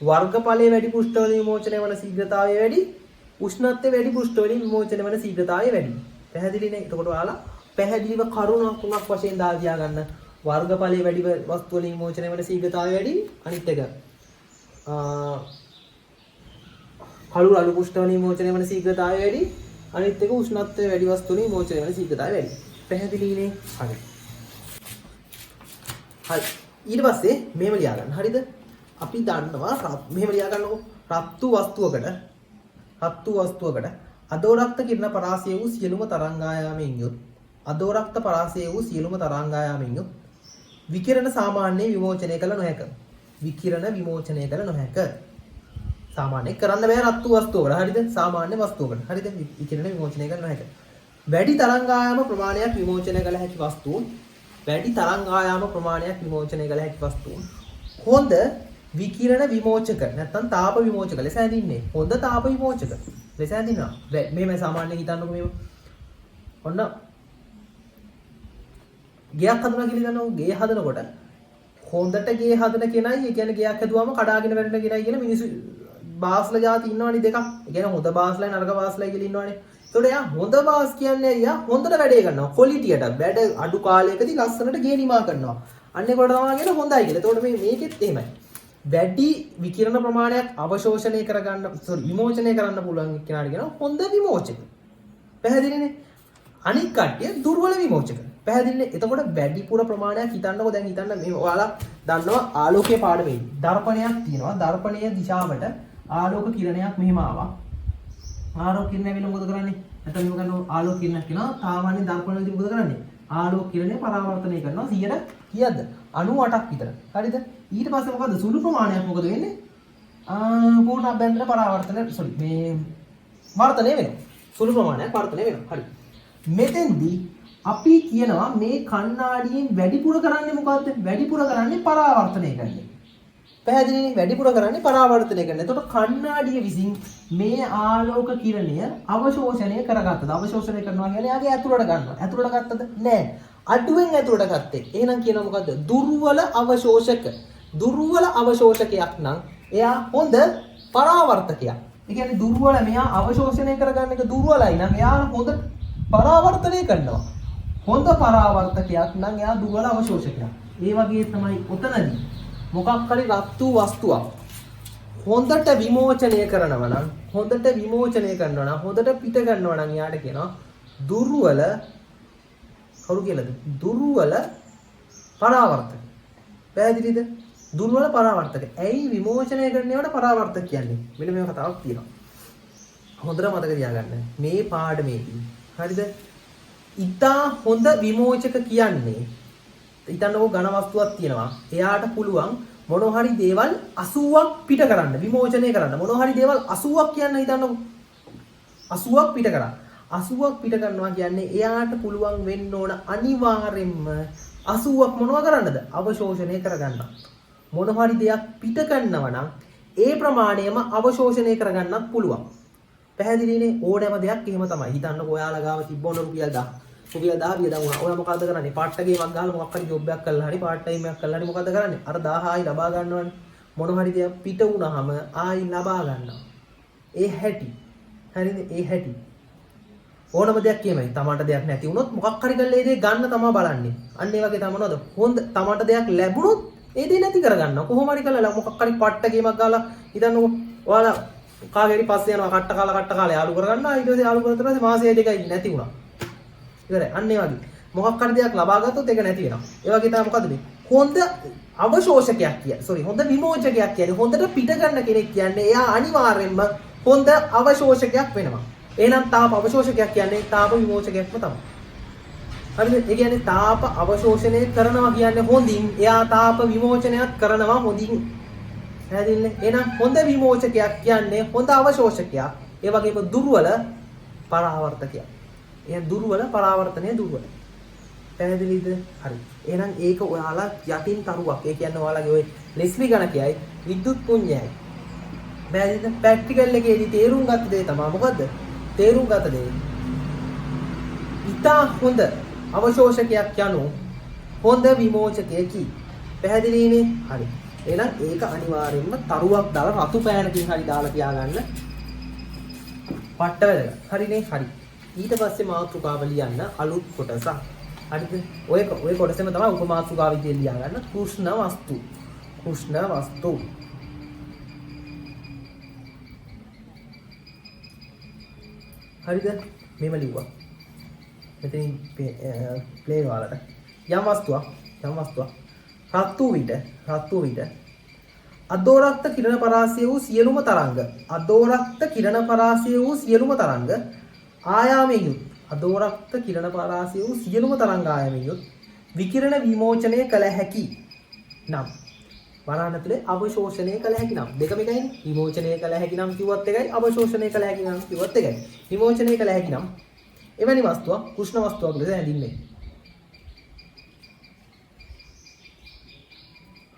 වර්ගඵලයේ වැඩි පෘෂ්ඨ වලින් විමෝචනය වන ශීඝ්‍රතාවය වැඩි. උෂ්ණත්වයේ වැඩි පෘෂ්ඨ වලින් විමෝචනය වන ශීඝ්‍රතාවය වැඩි. පැහැදිලිනේ? එතකොට ඔයාලා පැහැදිලිව කරුණක් තුනක් වශයෙන් දාලා තියාගන්න. වර්ගඵලයේ වැඩි වස්තු වලින් විමෝචනය වන ශීඝ්‍රතාවය වැඩි. අනිත් එක කළු රළු පෘෂ්ඨ වලින් විමෝචනය වන ශීඝ්‍රතාවය වැඩි. අනිත් එක උෂ්ණත්වයේ වැඩි වස්තු වලින් විමෝචනය වන ශීඝ්‍රතාවය වැඩි. පැහැදිලිනේ? හරි. ඊට පස්සේ මේව ලියා ගන්න. හරිද? අපි දන්නවා මෙහෙම ලියා ගන්නකො රත්තු වස්තුවකට අදෝරක්ත කිරණ පරාසය වූ සියලුම තරංගායාමයෙන් යුත් අදෝරක්ත පරාසය වූ සියලුම තරංගායාමයෙන් යුත් විකිරණ සාමාන්‍ය විමෝචනය කළ නොහැක. විකිරණ විමෝචනය කළ නොහැක. සාමාන්‍ය කරන්න බෑ රත්තු වස්තුවකට. හරිද? සාමාන්‍ය වස්තුවකට. හරිද? විකිරණ විමෝචනය කළ නොහැක. වැඩි තරංගායාම ප්‍රමාණයක් විමෝචනය කළ හැකි වස්තුන් හොඳ විකිරණ විමෝචක නැත්නම් තාප විමෝචක ලෙස හැඳින්වේ. හොඳ තාප විමෝචක ලෙස හැඳින්වනවා. මේ සාමාන්‍යයෙන් හිතන්නකො මේව. ඔන්න ගයක් හදනවා කියලා ගන්නකො. ගේ හදනකොට හොඳට ගේ හදන කෙනයි, ඒ කියන්නේ ගයක් හදුවාම කඩාගෙන වැටෙන කෙනයි කියන මිනිස්සු බාස්ලා જાති ඉන්නවනේ දෙකක්. ඒ කියන්නේ හොඳ බාස්ලයි නරක බාස්ලයි කියලා ඉන්නවනේ. ඒතකොට එයා හොඳ බාස් කියන්නේ එයා හොඳට වැඩේ කරනවා. ක්වොලිටියට වැඩ අඩු කාලයකදී ලස්සනට ගේ නිමා කරනවා. අන්න ඒකට තමයි කියන හොඳයි කියලා. ඒතකොට මේකෙත් එහෙමයි. වැඩි විකිරණ ප්‍රමාණයක් අවශෝෂණය කරගන්න විමෝචනය කරන්න පුළුවන් කෙනාට කියනවා හොඳ විමෝචක. පැහැදිලිනේ? අනික් කට්ටිය දුර්වල විමෝචක. පැහැදිලිනේ? එතකොට වැඩිපුර ප්‍රමාණයක් හිතන්නකෝ. දැන් හිතන්න මේ ඔයාලා දන්නවා ආලෝකයේ පාඩමේ දර්පණයක් තියෙනවා. දර්පණයේ දිශාවට ආලෝක කිරණයක් මෙහෙම ආවා. ආලෝක කිරණය වෙන මොකද කරන්නේ? නැත්නම් මේක ගන්නවා ආලෝක කිරණයක් කියනවා. සාමාන්‍ය දර්පණවලදී මොකද කරන්නේ? ආලෝක කිරණය පරාවර්තනය කරනවා 100ට කීයද? 98ක් විතර. හරිද? ඊට පස්සේ මොකද? සුළු ප්‍රමාණයක් මොකද වෙන්නේ? පූර්ණ අභ්‍යන්තර පරාවර්තන වර්තනය වෙනවා. සුළු ප්‍රමාණයක් වර්තනය වෙනවා. හරි. මෙතෙන්දී අපි කියනවා මේ කණ්ණාඩියෙන් වැඩිපුර කරන්නේ මොකද්ද? වැඩිපුර කරන්නේ පරාවර්තනය කරන්නේ. පැහැදිලිනේ? වැඩිපුර කරන්නේ පරාවර්තනය කරන්නේ. එතකොට කණ්ණාඩිය විසින් මේ ආලෝක කිරණය අවශෝෂණය කරගත්තද? අවශෝෂණය කරනවා කියන්නේ යාගේ ඇතුළට ගන්නවා. ඇතුළට ගත්තද? නෑ. අඩුවෙන් ඇතුළට ගත්තේ. එහෙනම් කියනවා මොකද්ද? දුර්වල අවශෝෂක. දුර්වල අවශෝෂකයක් නම් එයා හොඳ පරාවර්තකයක්. ඒ කියන්නේ දුර්වල මෙයා අවශෝෂණය කරගන්න එක දුර්වලයි නම් එයා හොඳ පරාවර්තනය කරනවා. හොඳ පරාවර්තකයක් නම් එයා දුර්වල අවශෝෂකයක්. ඒ වගේ තමයි උතනදී මොකක් හරි රත් වූ වස්තුවක් හොඳට විමෝචනය කරනවා නම් හොඳට පිට කරනවා නම් එයාට කියනවා දුර්වල කවුරු කියලාද? දුර්වල පරාවර්තක. පැහැදිලිද? දුර්වල පරාවර්තක. ඇයි විමෝචනය කරනවට පරාවර්තක කියන්නේ? මෙන්න මේ කතාවක් තියෙනවා. හොඳට මතක තියාගන්න. මේ පාඩමේදී හරිද? ඉතා හොඳ විමෝචක කියන්නේ හිතන්නකෝ ඝන වස්තුවක් තියෙනවා. එයාට පුළුවන් මොනවා හරි දේවල් 80ක් පිට කරන්න, විමෝචනය කරන්න. මොනවා හරි දේවල් 80ක් කියන්න හිතන්නකෝ. 80ක් පිට කරා. 80ක් පිට කරනවා කියන්නේ එයාට පුළුවන් වෙන්න ඕන අනිවාර්යෙන්ම 80ක් මොනවා කරන්නද? අවශෝෂණය කරගන්න. මොනවා හරි දෙයක් පිට කරනවා නම් ඒ ප්‍රමාණයම අවශෝෂණය කරගන්නත් පුළුවන්. පැහැදිලිනේ? ඕනෑම දෙයක් එහෙම තමයි. හිතන්නකෝ ඔයාලා ගාව තිබ්බොන රුපියල් 10. රුපියල් 10 වියදම් වුණා. ඔයා මොකද්ද කරන්නේ? පාට් ගේමක් ගහලා මොකක් හරි ජොබ් එකක් කරලා හරි පාට් ටයිම් එකක් කරලා හරි මොකද්ද කරන්නේ? අර 1000 ආයි ලබා ගන්නවනේ. මොනවා හරි දෙයක් පිට වුණාම ආයි ලබා ගන්නවා. ඒ හැටි. හරිද? ඒ හැටි. ඕනම දෙයක් කියමයි. තමන්ට දෙයක් නැති වුණොත් මොකක් හරි කරලා ඒ දේ ගන්න තමයි බලන්නේ. අන්න ඒ වගේ තමයි මොනවද? හොඳ තමන්ට දෙයක් ලැබුණොත් ඒ දේ නැති කරගන්නවා. කොහොම හරි කරලා මොකක් හරි පට්ට ගේමක් ගාලා හිතන්නකෝ ඔයාලා කාගෙරි පස්සේ යනවා කට්ට කාලා යාළු කරගන්නවා. ඊට පස්සේ යාළු කරලා ඊට පස්සේ මාසෙ දෙකයි නැති වුණා. ඉවරයි. අන්න ඒ වගේ. මොකක් හරි දෙයක් ලබා ගත්තොත් ඒක නැති වෙනවා. ඒ වගේ තමයි මොකද්ද මේ? හොඳ අවශෝෂකයක් කියන්නේ. හොඳ විමෝචකයක් කියන්නේ. හොඳට පිට ගන්න කෙනෙක් කියන්නේ එයා අනිවාර්යෙන්ම හොඳ අවශෝෂකයක් වෙනවා. එහෙනම් තාප අවශෝෂකයක් කියන්නේ තාප විමෝචකයක්ම තමයි. හරිද? ඒ කියන්නේ තාප අවශෝෂණය කරනවා කියන්නේ හොඳින්, එයා තාප විමෝචනයත් කරනවා හොඳින්. පැහැදිලිනේ? එහෙනම් හොඳ විමෝචකයක් කියන්නේ හොඳ අවශෝෂකයක්. ඒ වගේම දුර්වල පරාවර්තකයක්. එහෙනම් දුර්වල පරාවර්තනය දුර්වල. පැහැදිලිද? හරි. එහෙනම් ඒක ඔයාලා යටින් තරුවක්. ඒ කියන්නේ ඔයාලගේ ওই ලෙස්ලි ගණකයයි විද්‍යුත් පුඤ්ඤයයි. පැහැදිලිද? ප්‍රැක්ටිකල් එකේදී තේරුම් ගත්ත දේ තමයි මොකද්ද? තේරුම් ගත දේ. ඉතා හොඳ අවශෝෂකයක් යනු හොඳ විමෝචකයකි. පැහැදිලිනේ? හරි. එහෙනම් ඒක අනිවාර්යයෙන්ම තරුවක් දාලා රතු පෑනකින් හරි දාලා තියාගන්න. පට්ට වැදගත්. හරිනේ? හරි. ඊට පස්සේ මාතෘකාව ලියන්න අලුත් කොටසක්. හරිද? ඔය කොටසෙම තමයි උපමාතෘකාව විදිහට ලියාගන්න. කෘෂ්ණ වස්තු. හරිද? මෙහෙම ලිව්වා. මෙතනින් ප්ලේ වලට යම් වස්තුවක් රත් වූ විට අදෝරක්ත කිරණ පරාසය වූ සියලුම තරංග අදෝරක්ත කිරණ පරාසය වූ සියලුම තරංග ආයාමයෙන් යුත් අදෝරක්ත කිරණ පරාසය වූ සියලුම තරංග ආයාමයෙන් යුත් විකිරණ විමෝචනය කළ හැකි නම් බලන්න තුලේ අවශෝෂණය කළ හැකි නම් දෙකම එකයිනේ විමෝචනය කළ හැකි නම් කිව්වත් එකයි අවශෝෂණය කළ හැකි නම් කිව්වත් එකයි විමෝචනය කළ හැකි නම් එවැනි වස්තුවක් කුෂ්ණ වස්තුවක් ලෙස හැඳින්වේ.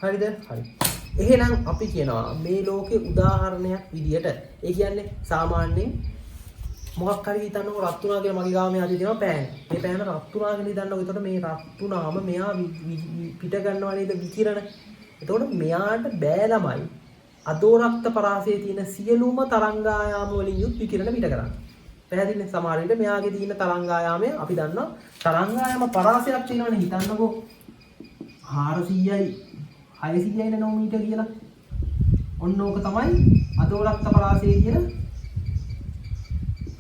හරිද? හරි. එහෙනම් අපි කියනවා මේ ලෝකේ උදාහරණයක් විදියට ඒ කියන්නේ සාමාන්‍යයෙන් මොකක් හරි හිතන්නකො රත් වුණා කියලා මගේ ගාමේ ආදී දෙනවා පෑන්. මේ පෑන රත් වුණා කියලා හිතන්නකො. එතකොට මේ රත් වුණාම මෙයා පිට ගන්නවා නේද විකිරණ. එතකොට මෙයාට බෑ ළමයි අදෝරක්ත පරාසයේ තියෙන සියලුම තරංගායාම වලින් යුත් විකිරණ පිට කරන්න. පැහැදිලිද? සමහර විට මෙයාගේ තියෙන තරංගායාමය අපි දන්නවා තරංගායාම පරාසයක් තියෙනවනේ හිතන්නකො 400යි 600යි නෝමීටර් කියලා. ඔන්න ඕක තමයි අදෝරක්ත පරාසයේ තියෙන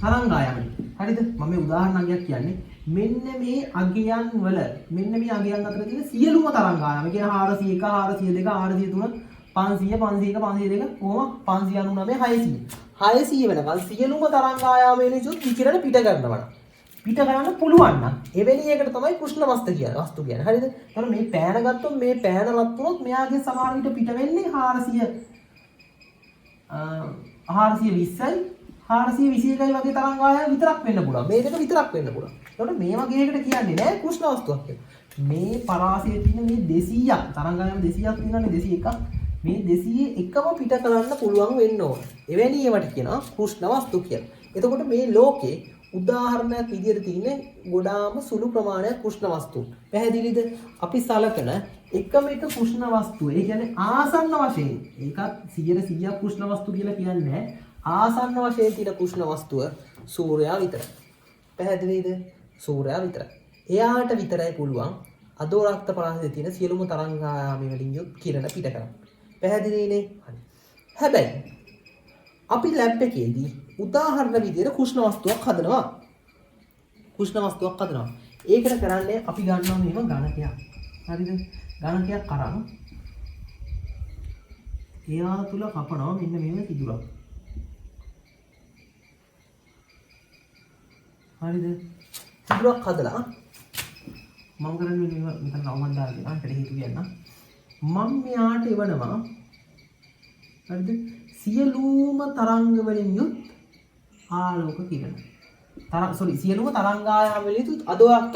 තරංගායාමය. හරිද? මම මේ උදාහරණයක් කියන්නේ මෙන්න මේ අගයන් වල මෙන්න මේ අගයන් අතර තියෙන සියලුම තරංගායාම කියන 401 402 403 500 501 502 කොහොම 599 600 වෙනකන් සියලුම තරංගායාමයෙන් යුත් විකිරණ පිට කරනවා. පිට කරන්න පුළුවන් නම් එවැනි එකට තමයි කුෂ්ණ වස්තු කියන්නේ. හරිද? එතකොට මේ පෑන ගත්තොත් මේ පෑන රත් වුණොත් මෙයාගේ සමහර විට පිට වෙන්නේ 420යි 421යි වගේ තරංගායාම විතරක් වෙන්න පුළුවන්. මේ දෙක විතරක් වෙන්න පුළුවන්. එතකොට මේ වගේ එකට කියන්නේ නෑ කුෂ්ණ වස්තුවක් කියලා. මේ පරාසයේ තියෙන මේ 200ක් තරංගායාම 200ක් තියෙනවානේ 201ක්. මේ 201ම පිට කරන්න පුළුවන් වෙන්න ඕන. එවැනි ඒවට කියනවා කුෂ්ණ වස්තු කියලා. එතකොට මේ ලෝකේ උදාහරණයක් විදිහට තියෙන ගොඩාම සුළු ප්‍රමාණයක් කුෂ්ණ වස්තු. පැහැදිලිද? අපි සලකන එකම එක කුෂ්ණ වස්තුව. ඒ කියන්නේ ආසන්න වශයෙන් ඒකත් 100% කුෂ්ණ වස්තු කියලා කියන්නේ ආසන්න වශයෙන් තියෙන කුෂ්ණ වස්තුව සූර්යයා විතරයි. පැහැදිලිද? සූර්යයා විතරයි. එයාට විතරයි පුළුවන් අදෝරක්ත පරාසයේ තියෙන සියලුම තරංගායාම වලින් යුත් කිරණ පිට කරන්න. පැහැදිලිනේ? හරි. හැබැයි අපි ලැබ් එකේදී උදාහරණ විදිහට කුෂ්ණ වස්තුවක් හදනවා. ඒකට කරන්නේ අපි ගන්නවා මේව ගණකයක්. හරිද? ගණකයක් කරන් එයා තුල කපනවා මෙන්න මේව සිදුරක්. හරිද? සිදුරක් හදලා මම කරන්නේ මේව මෙතන නවමන් දාගෙන අන්ට හේතු කියන්න. මම මෙයාට එවනවා. හරිද? සියලුම තරංග වලින් යුත් ආලෝක කිරණ. සියලුම තරංගායාම වලින් යුත් අදෝරක්ත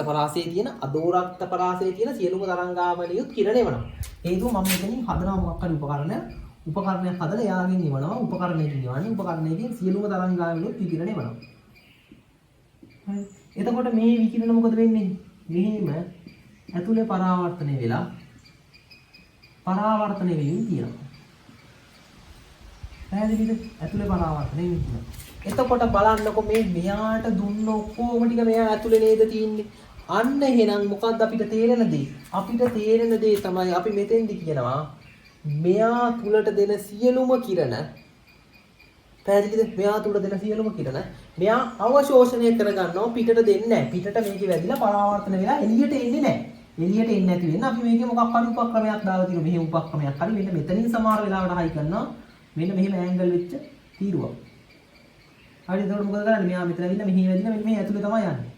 පරාසයේ තියෙන සියලුම තරංගායාම වලින් යුත් කිරණ එවනවා. හේතුව මම මෙතනින් හදනවා මොකක් හරි උපකරණයක් හදලා එයාගෙන් එවනවා. උපකරණයකින් සියලුම තරංගායාම වලින් යුත් විකිරණ එවනවා. හරි. එතකොට මේ විකිරණ මොකද වෙන්නේ? මෙහෙම ඇතුලේ පරාවර්තනය වෙලා පරාවර්තනය වෙමින් තියෙනවා. පැහැදිලිද? ඇතුලේ පරාවර්තනය වෙමින් තියෙනවා. එතකොට බලන්නකො මේ මෙයාට දුන්න ඔක්කොම ටික මෙයා ඇතුලේ නේද තියෙන්නේ. අන්න එහෙනම් මොකද්ද අපිට තේරෙන දේ? අපිට තේරෙන දේ තමයි අපි මෙතෙන්දි කියනවා මෙයා තුලට දෙන සියලුම කිරණ පැහැදිලිද? මෙයා තුලට දෙන සියලුම කිරණ මෙයා අවශෝෂණය කරගන්නවා පිටට දෙන්නේ නැහැ. පිටට මේකේ වැදිලා පරාවර්තන වෙලා එළියට එන්නේ නැහැ. එළියට එන්නේ නැති වෙන්න අපි මේකේ මොකක් හරි උපක්‍රමයක් දාලා තියෙනවා. මෙහෙ උපක්‍රමයක් හරි මෙන්න මෙතනින් සමහර වෙලාවට හයි කරනවා. මෙන්න මෙහෙම ඇන්ගල් වෙච්ච තීරුවක්. හරි එතකොට මොකද කරන්නේ? මෙයා මෙතන ඇවිල්ලා මෙහෙ වැදිලා මෙන්න මේ ඇතුලේ තමයි යන්නේ.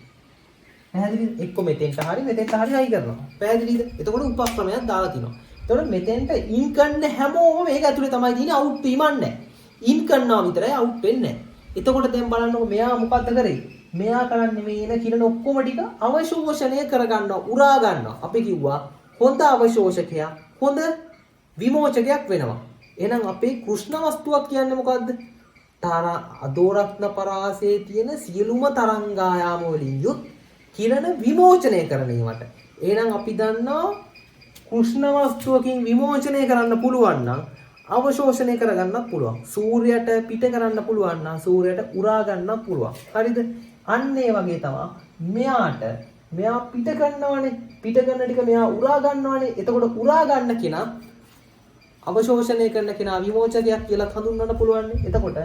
පැහැදිලිද? එක්ක මෙතෙන්ට හරි හයි කරනවා. පැහැදිලිද? එතකොට උපක්‍රමයක් දාලා තිනවා. එතකොට මෙතෙන්ට ඉන් කරන හැමෝම මේක ඇතුලේ තමයි තියෙන්නේ. අවුට් වීමක් නැහැ. ඉන් කරනවා විතරයි අවුට් වෙන්නේ නැහැ. එතකොට දැන් බලන්නකො මෙයා මොකද්ද කරේ? මෙයා කරන්නේ මේ එන කිරණ ඔක්කොම ටික අවශෝෂණය කරගන්නවා, උරා ගන්නවා. අපි කිව්වා හොඳ අවශෝෂකයක්, හොඳ විමෝචකයක් වෙනවා. එහෙනම් අපේ කුෂ්ණ වස්තුවක් කියන්නේ මොකද්ද? අදෝරක්න පරාසයේ තියෙන සියලුම තරංගායාම වලින් යුත් කිරණ විමෝචනය කරන ඒවට. එහෙනම් අපි දන්නවා කුෂ්ණ වස්තුවකින් විමෝචනය කරන්න පුළුවන් නම් අවශෝෂණය කරගන්නත් පුළුවන්. සූර්යයට පිට කරන්න පුළුවන් නම් සූර්යයට උරා ගන්නත් පුළුවන්. හරිද? අන්න ඒ වගේ තමයි මෙයා පිට කරනවානේ. පිට කරන ටික මෙයා උරා ගන්නවානේ. එතකොට උරා ගන්න කෙනා අවශෝෂණය කරන කෙනා විමෝචකයක් කියලා හඳුන්වන්න පුළුවන්. එතකොට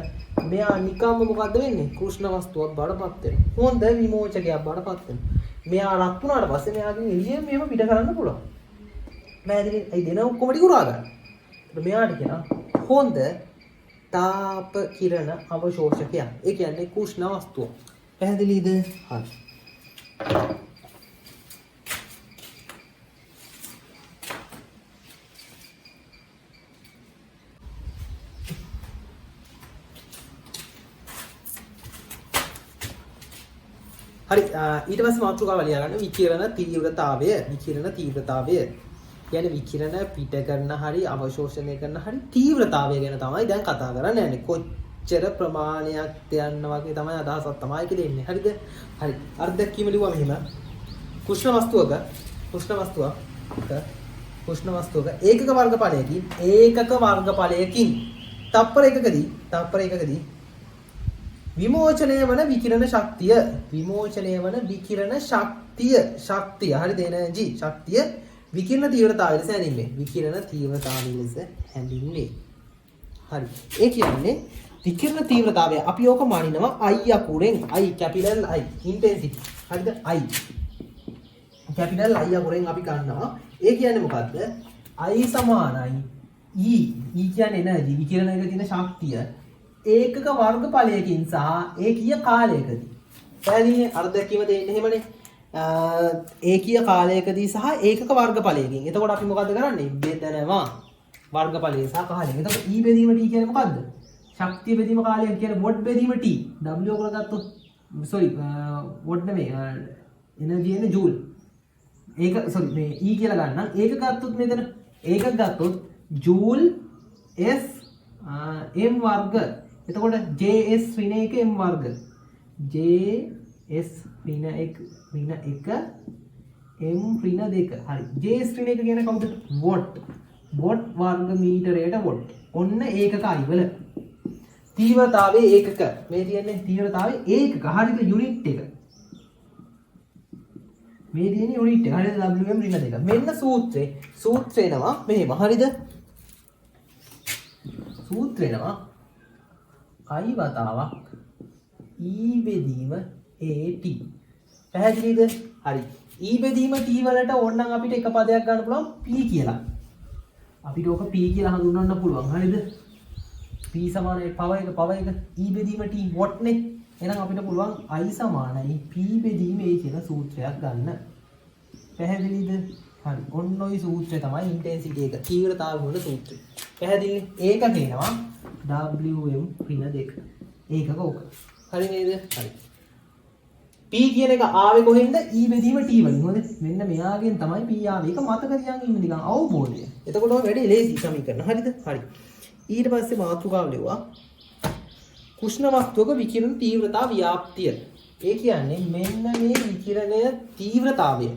මෙයා නිකම්ම මොකද්ද වෙන්නේ? කුෂ්ණ වස්තුවක් බඩපත් වෙනවා. හොඳ විමෝචකයක් බඩපත් වෙනවා. මෙයා රත් වුණාට පස්සේ මෙයාගෙන් එළියෙන් මේව පිට කරන්න පුළුවන්. පැහැදිලි? ඒ දෙන ඔක්කොම ටික උරා ගන්න. මෙයාට කියනවා හොඳ තාප කිරණ අවශෝෂකයක්. ඒ කියන්නේ කුෂ්ණ වස්තුව. පැහැදිලිද? හරි. හරි ඊට පස්සේ මාතෘකාව ලියා ගන්න විකිරණ තීව්‍රතාවය. විකිරණ තීව්‍රතාවය කියන්නේ විකිරණ පිට කරන හරි අවශෝෂණය කරන හරි තීව්‍රතාවය ගැන තමයි දැන් කතා කරන්නේ. يعني කොච්චර ප්‍රමාණයක් තියන්න වගේ තමයි අදහසක් තමයි කියලා ඉන්නේ. හරිද? හරි. අර්ධයක් කීම ලිව්වා මෙහෙම. කුෂ්ණ වස්තුවක ඒකක වර්ගඵලයකින් තප්පර එකකදී විමෝචනය වන විකිරණ ශක්තිය හරිද? එනර්ජි ශක්තිය විකිරණ තීව්‍රතාවය ලෙස හැඳින්වේ. හරි. ඒ කියන්නේ විකිරණ තීව්‍රතාවය අපි ඕක මනිනවා I අකුරෙන්. I capital I intensity. හරිද? I capital I අකුරෙන් අපි ගන්නවා. ඒ කියන්නේ මොකද්ද? I සමානයි E. E කියන්නේ එනර්ජි විකිරණ එකේ තියෙන ශක්තිය. ඒකක වර්ගඵලයකින් සහ ඒකීය කාලයකදී. පැහැදිලිනේ? අර්ධයක් කීම දෙන්නේ එහෙමනේ. ඒකීය කාලයකදී සහ ඒකක වර්ගඵලයකින්. එතකොට අපි මොකද්ද කරන්නේ? බෙදනවා. වර්ගඵලය සහ කාලය. එතකොට E බෙදීම T කියන්නේ මොකද්ද? ශක්තිය බෙදීම කාලය කියන්නේ වොට් බෙදීම T. W කරගත්තොත් වොට් නෙමෙයි. එනර්ජි එන්නේ ජූල්. ඒක මේ E කියලා ගන්නම්. ඒක ගත්තොත් මෙතන ඒක ගත්තොත් ජූල් S m වර්ග. එතකොට JS ඍණ 1 m වර්ග. JS ඍණ 1 m ඍණ 2. හරි. JS ඍණ 1 කියන්නේ කවුද? වොට්. වොට් වර්ග මීටරයට වොට්. ඔන්න ඒකකයි වල. තීව්‍රතාවයේ ඒකක. මේ කියන්නේ තීව්‍රතාවයේ ඒකක. හරිද? යුනිට් එක. මේ තියෙන්නේ යුනිට් එක. හරිද? WM ඍණ 2. මෙන්න සූත්‍රය එනවා මෙහෙම. හරිද? සූත්‍රය එනවා I වතාවක් E බෙදීම AT. පැහැදිලිද? හරි. E බෙදීම T වලට ඕනනම් අපිට එක පදයක් ගන්න පුළුවන් P කියලා. අපිට ඕක P කියලා හඳුන්වන්න පුළුවන්. හරිද? P සමානයි පව එක E බෙදීම T වොට් නේ. එහෙනම් අපිට පුළුවන් I සමානයි P බෙදීම A කියන සූත්‍රයක් ගන්න. පැහැදිලිද? හරි. ඔන්න ඔය සූත්‍රය තමයි ඉන්ටෙන්සිටි එක. තීව්‍රතාවය වල සූත්‍රය. පැහැදිලිනේ? ඒක කියනවා WM ඍණ 2. ඒකක ඕක. හරි නේද? හරි. P කියන එක ආවේ කොහෙන්ද? E බෙදීම T වලින්. හොඳේ. මෙන්න මෙයාගෙන් තමයි P ආවේ. ඒක මතක තියාගන්න ඉන්න නිකන් අවබෝධය. එතකොට ඔය වැඩි ලේසි සමීකරණ. හරිද? හරි. ඊට පස්සේ මාතෘකාව ලියුවා කුෂ්ණ වස්තුවක විකිරණ තීව්‍රතා ව්‍යාප්තිය. ඒ කියන්නේ මෙන්න මේ විකිරණය තීව්‍රතාවය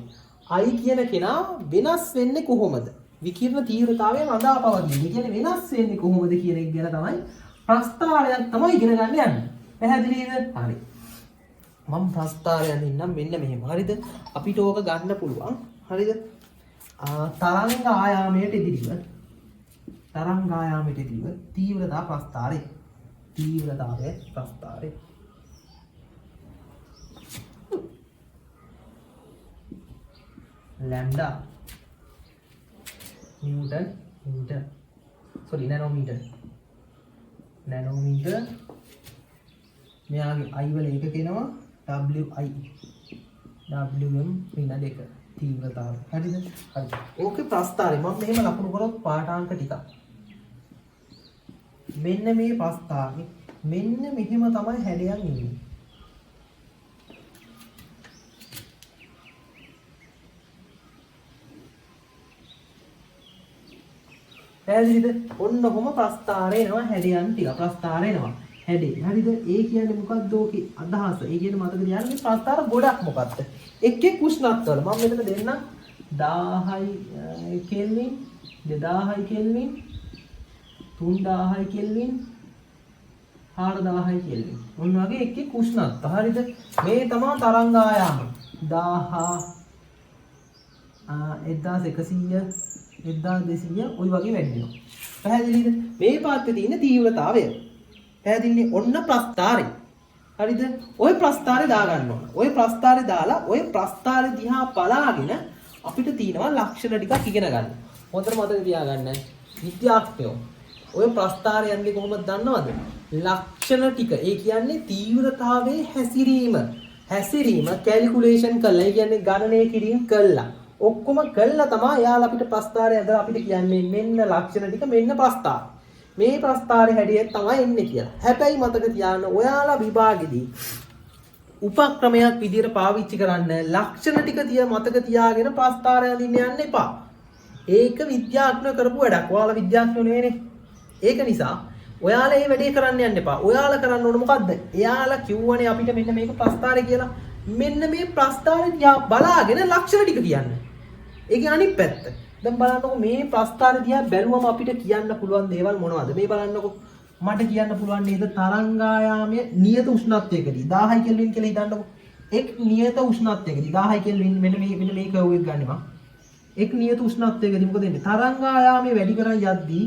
I කියන කෙනා වෙනස් වෙන්නේ කොහොමද? විකිරණ තීව්‍රතාවය රඳා පවතින්නේ. කියන්නේ වෙනස් වෙන්නේ කොහොමද කියන එක ගැන තමයි ප්‍රස්තාරයක් තමයි ඉගෙන ගන්න යන්නේ. පැහැදිලිද? හරි. මම ප්‍රස්තාරයක් දෙන්නම් මෙන්න මෙහෙම. හරිද? අපිට ඕක ගන්න පුළුවන්. හරිද? තරංග ආයාමයට ඉදිරිව තීව්‍රතා ප්‍රස්තාරය. lambda nanometer මෙයාගේ I වල එක කෙනවා WI WM ඍණ 2 තීව්‍රතාවය. හරිද? හරි. ඕකේ ප්‍රස්තාරය මම මෙහෙම ලකුණු කරොත් පාඨාංක ටිකක්. මෙන්න මේ ප්‍රස්තාරේ මෙන්න මෙහෙම තමයි හැඩයක් ඉන්නේ. පැහැදිලිද? ඔන්න ඔහොම ප්‍රස්තාරේ එනවා හැඩයන් ටික. ප්‍රස්තාරේ එනවා හැඩේ. හරිද? ඒ කියන්නේ මොකක්ද ඕකේ අදහස? ඒ කියන්නේ මතක තියාගන්න මේ ප්‍රස්තාර ගොඩක් මොකක්ද? එක් කුෂ්ණත්වල මම මෙතන දෙන්නම් 1000 කෙල්වින් 2000 කෙල්වින් 3000 කෙල්වින් 4000 කෙල්වින්. ඔන්න වගේ එක් කුෂ්ණත්ව. හරිද? මේ තමයි තරංග ආයාම. 1100 1200 ඔය වගේ වැඩි වෙනවා. පැහැදිලිද? මේ පාත්තේ තියෙන තීව්‍රතාවය. පැහැදිලිනේ? ඔන්න ප්‍රස්තාරේ. හරිද? ඔය ප්‍රස්තාරේ දා ගන්න ඕන. ඔය ප්‍රස්තාරේ දාලා ඔය ප්‍රස්තාරේ දිහා බලාගෙන අපිට තියෙනවා ලක්ෂණ ටිකක් ඉගෙන ගන්න. හොඳට මතක තියාගන්න. විද්‍යාඥයෝ ඔය ප්‍රස්ථාරය යන්නේ කොහොමද දන්නවද? ලක්ෂණ ටික. ඒ කියන්නේ තීව්‍රතාවයේ හැසිරීම කැල්කියුලේෂන් කළා. ඒ කියන්නේ ගණනය කිරීම කළා. ඔක්කොම කළා තමයි යාළ අපිට ප්‍රස්ථාරය ඇදලා අපිට කියන්නේ මෙන්න ලක්ෂණ ටික මෙන්න ප්‍රස්ථාර. මේ ප්‍රස්ථාරයේ හැටියට තමයි එන්නේ කියලා. හැබැයි මතක තියාගන්න ඔයාලා විභාගෙදී උපක්‍රමයක් විදියට පාවිච්චි කරන්න ලක්ෂණ ටික මතක තියාගෙන ප්‍රස්ථාරය අඳින්න යන්න එපා. ඒක විද්‍යාඥයෝ කරපු වැඩක්. ඔයාලා විද්‍යාඥයෝ නෙවෙයිනේ. ඒක නිසා ඔයාලා මේ වැඩේ කරන්න යන්න එපා. ඔයාලා කරන්න ඕන මොකද්ද? එයාලා කිව්වනේ අපිට මෙන්න මේක ප්‍රස්ථාරය කියලා. මෙන්න මේ ප්‍රස්ථාරය දිහා බලාගෙන ලක්ෂණ ටික කියන්න. ඒකේ අනිත් පැත්ත. දැන් බලන්නකො මේ ප්‍රස්ථාරය දිහා බැලුවම අපිට කියන්න පුළුවන් දේවල් මොනවද? මේ බලන්නකො මට කියන්න පුළුවන් නේද තරංගායාමයේ නියත උෂ්ණත්වයකදී 1000 කෙල්වින් කියලා හිතන්නකො. එක් නියත උෂ්ණත්වයකදී 1000 කෙල්වින් මෙන්න මේ කර්ව් එක ගන්න මම. එක් නියත උෂ්ණත්වයකදී මොකද වෙන්නේ? තරංගායාමයේ වැඩි කරන් යද්දී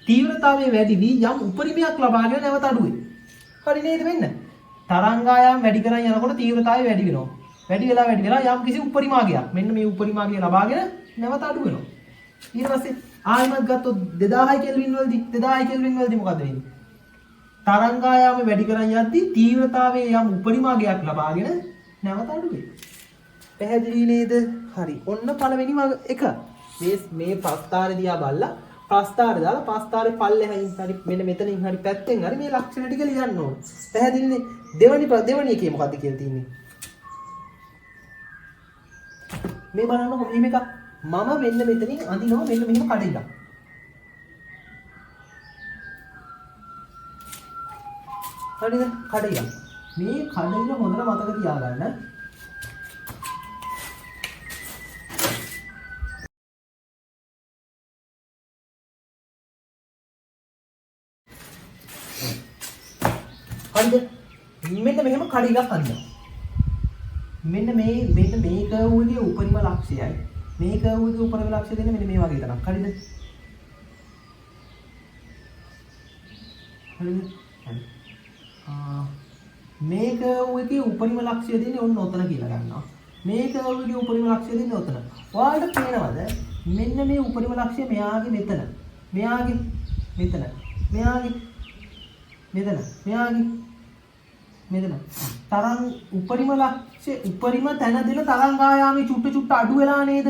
තීව්‍රතාවය වැඩි වී යම් උපරිමයක් ලබාගෙන නැවත අඩු වෙයි. හරි නේද වෙන්න? තරංගායාම වැඩි කරන් යනකොට තීව්‍රතාවය වැඩි වෙනවා. වැඩි වෙලා යම් කිසි උපරිමාගයක්. මෙන්න මේ උපරිමාගය ලබාගෙන නැවත අඩු වෙනවා. ඊට පස්සේ ආයෙමත් ගත්තොත් 2000 කෙල්වින් වලදී මොකද වෙන්නේ? තරංගායාම වැඩි කරන් යද්දී තීව්‍රතාවයේ යම් උපරිමාගයක් ලබාගෙන නැවත අඩු වෙයි. පැහැදිලි නේද? හරි. ඔන්න පළවෙනි එක. මේ ප්‍රස්ථාරය දිහා බලලා ප්‍රස්ථාරය දාලා ප්‍රස්ථාරේ පල්ලෙහින් හරි මෙන්න මෙතනින් හරි පැත්තෙන් හරි මේ ලක්ෂණ ටික ලියන්න ඕන. පැහැදිලිනේ? දෙවනි එකේ මොකද්ද කියලා තියෙන්නේ? මේ බලන්න මෙහෙම එකක්. මම මෙන්න මෙතනින් අඳිනවා මෙන්න මෙහෙම කඩිලා. හරිද? කඩිලා. මේ කඩිලා හොඳට මතක තියාගන්න. හරිද? මෙන්න මෙහෙම කඩිලක් අඳිනවා. මෙන්න මේ කර්ව් එකේ උපරිම ලක්ෂයයි මේ කර්ව් එකේ උපරිම ලක්ෂය දෙන්නේ මෙන්න මේ වගේ තරක්. හරිද? මේ කර්ව් එකේ උපරිම ලක්ෂය දෙන්නේ ඔන්න ඔතන කියලා ගන්නවා. මේ කර්ව් එකේ උපරිම ලක්ෂය දෙන්නේ ඔතන. ඔයාලට පේනවද? මෙන්න මේ උපරිම ලක්ෂය මෙයාගේ මෙතන. මෙයාගේ මෙතන. මෙයාගේ මෙතන. මෙයාගේ මෙතන. තරංග උපරිම ලක්ෂ්‍ය උපරිම තැන දෙන තරංගායාමයේ චුට්ට අඩු වෙලා නේද?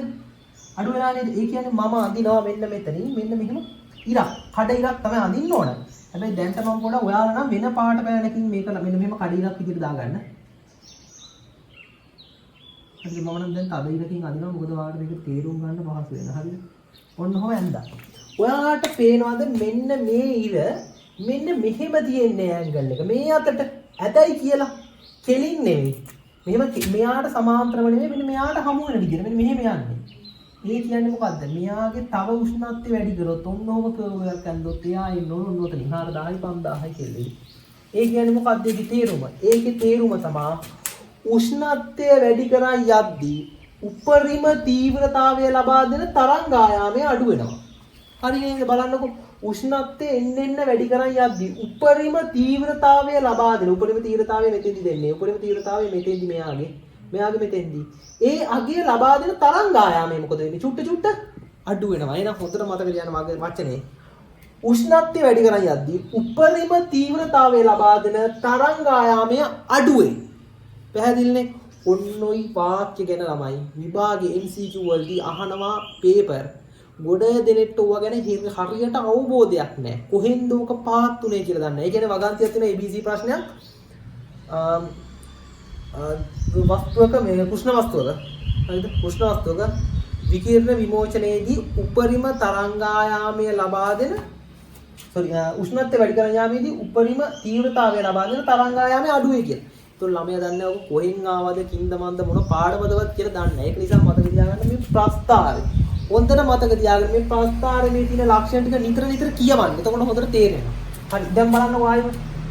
ඒ කියන්නේ මම අඳිනවා මෙන්න මෙතනින් මෙන්න මෙහෙම ඉරක් කඩ ඉරක් තමයි අඳින්න ඕන. හැබැයි දැන් මම පොඩ්ඩක් ඔයාලා නම් වෙන පාට පෑනකින් මේක මෙන්න මෙහෙම කඩ ඉරක් විදිහට දාගන්න. හරි මම නම් දැන් තද ඉරකින් අඳිනවා මොකද ඔයාලට මේක තේරුම් ගන්න පහසු වෙන. හරිද? ඔන්න ඔහොම ඇඳා. ඔයාලට පේනවද මෙන්න මේ ඉර මෙන්න මෙහෙම තියෙන්නේ ඇන්ගල් එක. මේ අතට ඇදයි කියලා කෙලින් නෙවෙයි. මෙහෙම මෙයාට සමාන්තරව නෙවෙයි මෙන්න මෙයාට හමු වෙන විදිහට මෙන්න මෙහෙම යන්නේ. ඒ කියන්නේ මොකද්ද? මෙයාගේ තව උෂ්ණත්වය වැඩි කරොත් ඔන්නෝම කර්ව් එකක් ඇඳොත් එයා ඉන්න ඕන ඔතන 4000යි 5000යි කෙල්ලේ. ඒ කියන්නේ මොකද්ද ඒකේ තේරුම? ඒකේ තේරුම තමයි උෂ්ණත්වය වැඩි කරන් යද්දී උපරිම තීව්‍රතාවය ලබා දෙන තරංගායාමය අඩු වෙනවා. හරි නේද? බලන්නකො උෂ්ණත්වය එන්න වැඩි කරන් යද්දී උපරිම තීව්‍රතාවය ලබා දෙන උපරිම තීව්‍රතාවය මෙතෙන්දි දෙන්නේ. උපරිම තීව්‍රතාවය මෙතෙන්දි මෙයාගේ මෙතෙන්දි. ඒ අගය ලබා දෙන තරංගායාමය මොකද වෙන්නේ? චුට්ට අඩු වෙනවා. එහෙනම් හොඳට මතක තියාගන්න මගේ වචනේ. උෂ්ණත්වය වැඩි කරන් යද්දී උපරිම තීව්‍රතාවය ලබා දෙන තරංගායාමය අඩු වෙයි. පැහැදිලිනේ? ඔන්න ඔයි වාක්‍ය ගැන ළමයි විභාගයේ MCQ වලදී අහනවා පේපර් ගොඩ දෙනෙට ඕවා ගැන හරියට අවබෝධයක් නැහැ. කොහෙන්ද ඕක පාත් උනේ කියලා දන්නේ නැහැ. ඒ කියන්නේ වගන්තියක් තියෙන ABC ප්‍රශ්නයක් වස්තුවක මේ කුෂ්ණ වස්තුවක හරිද? කුෂ්ණ වස්තුවක විකිරණ විමෝචනයේදී උපරිම තරංගායාමය ලබා දෙන උෂ්ණත්වය වැඩි කරන යාමේදී උපරිම තීව්‍රතාවය ලබා දෙන තරංගායාමය අඩු වෙයි කියලා. ඒතකොට ළමයා දන්නේ ඔක කොහෙන් ආවද කින්ද මන්ද මොන පාඩමදවත් කියලා දන්නේ නැහැ. ඒක නිසා මතක තියාගන්න මේ ප්‍රස්තාරය. හොඳට මතක තියාගන්න මේ ප්‍රස්තාරයේ මේ තියෙන ලක්ෂණ ටික නිතර කියවන්න. එතකොට හොඳට තේරෙනවා. හරි දැන් බලන්නකො ආයෙත්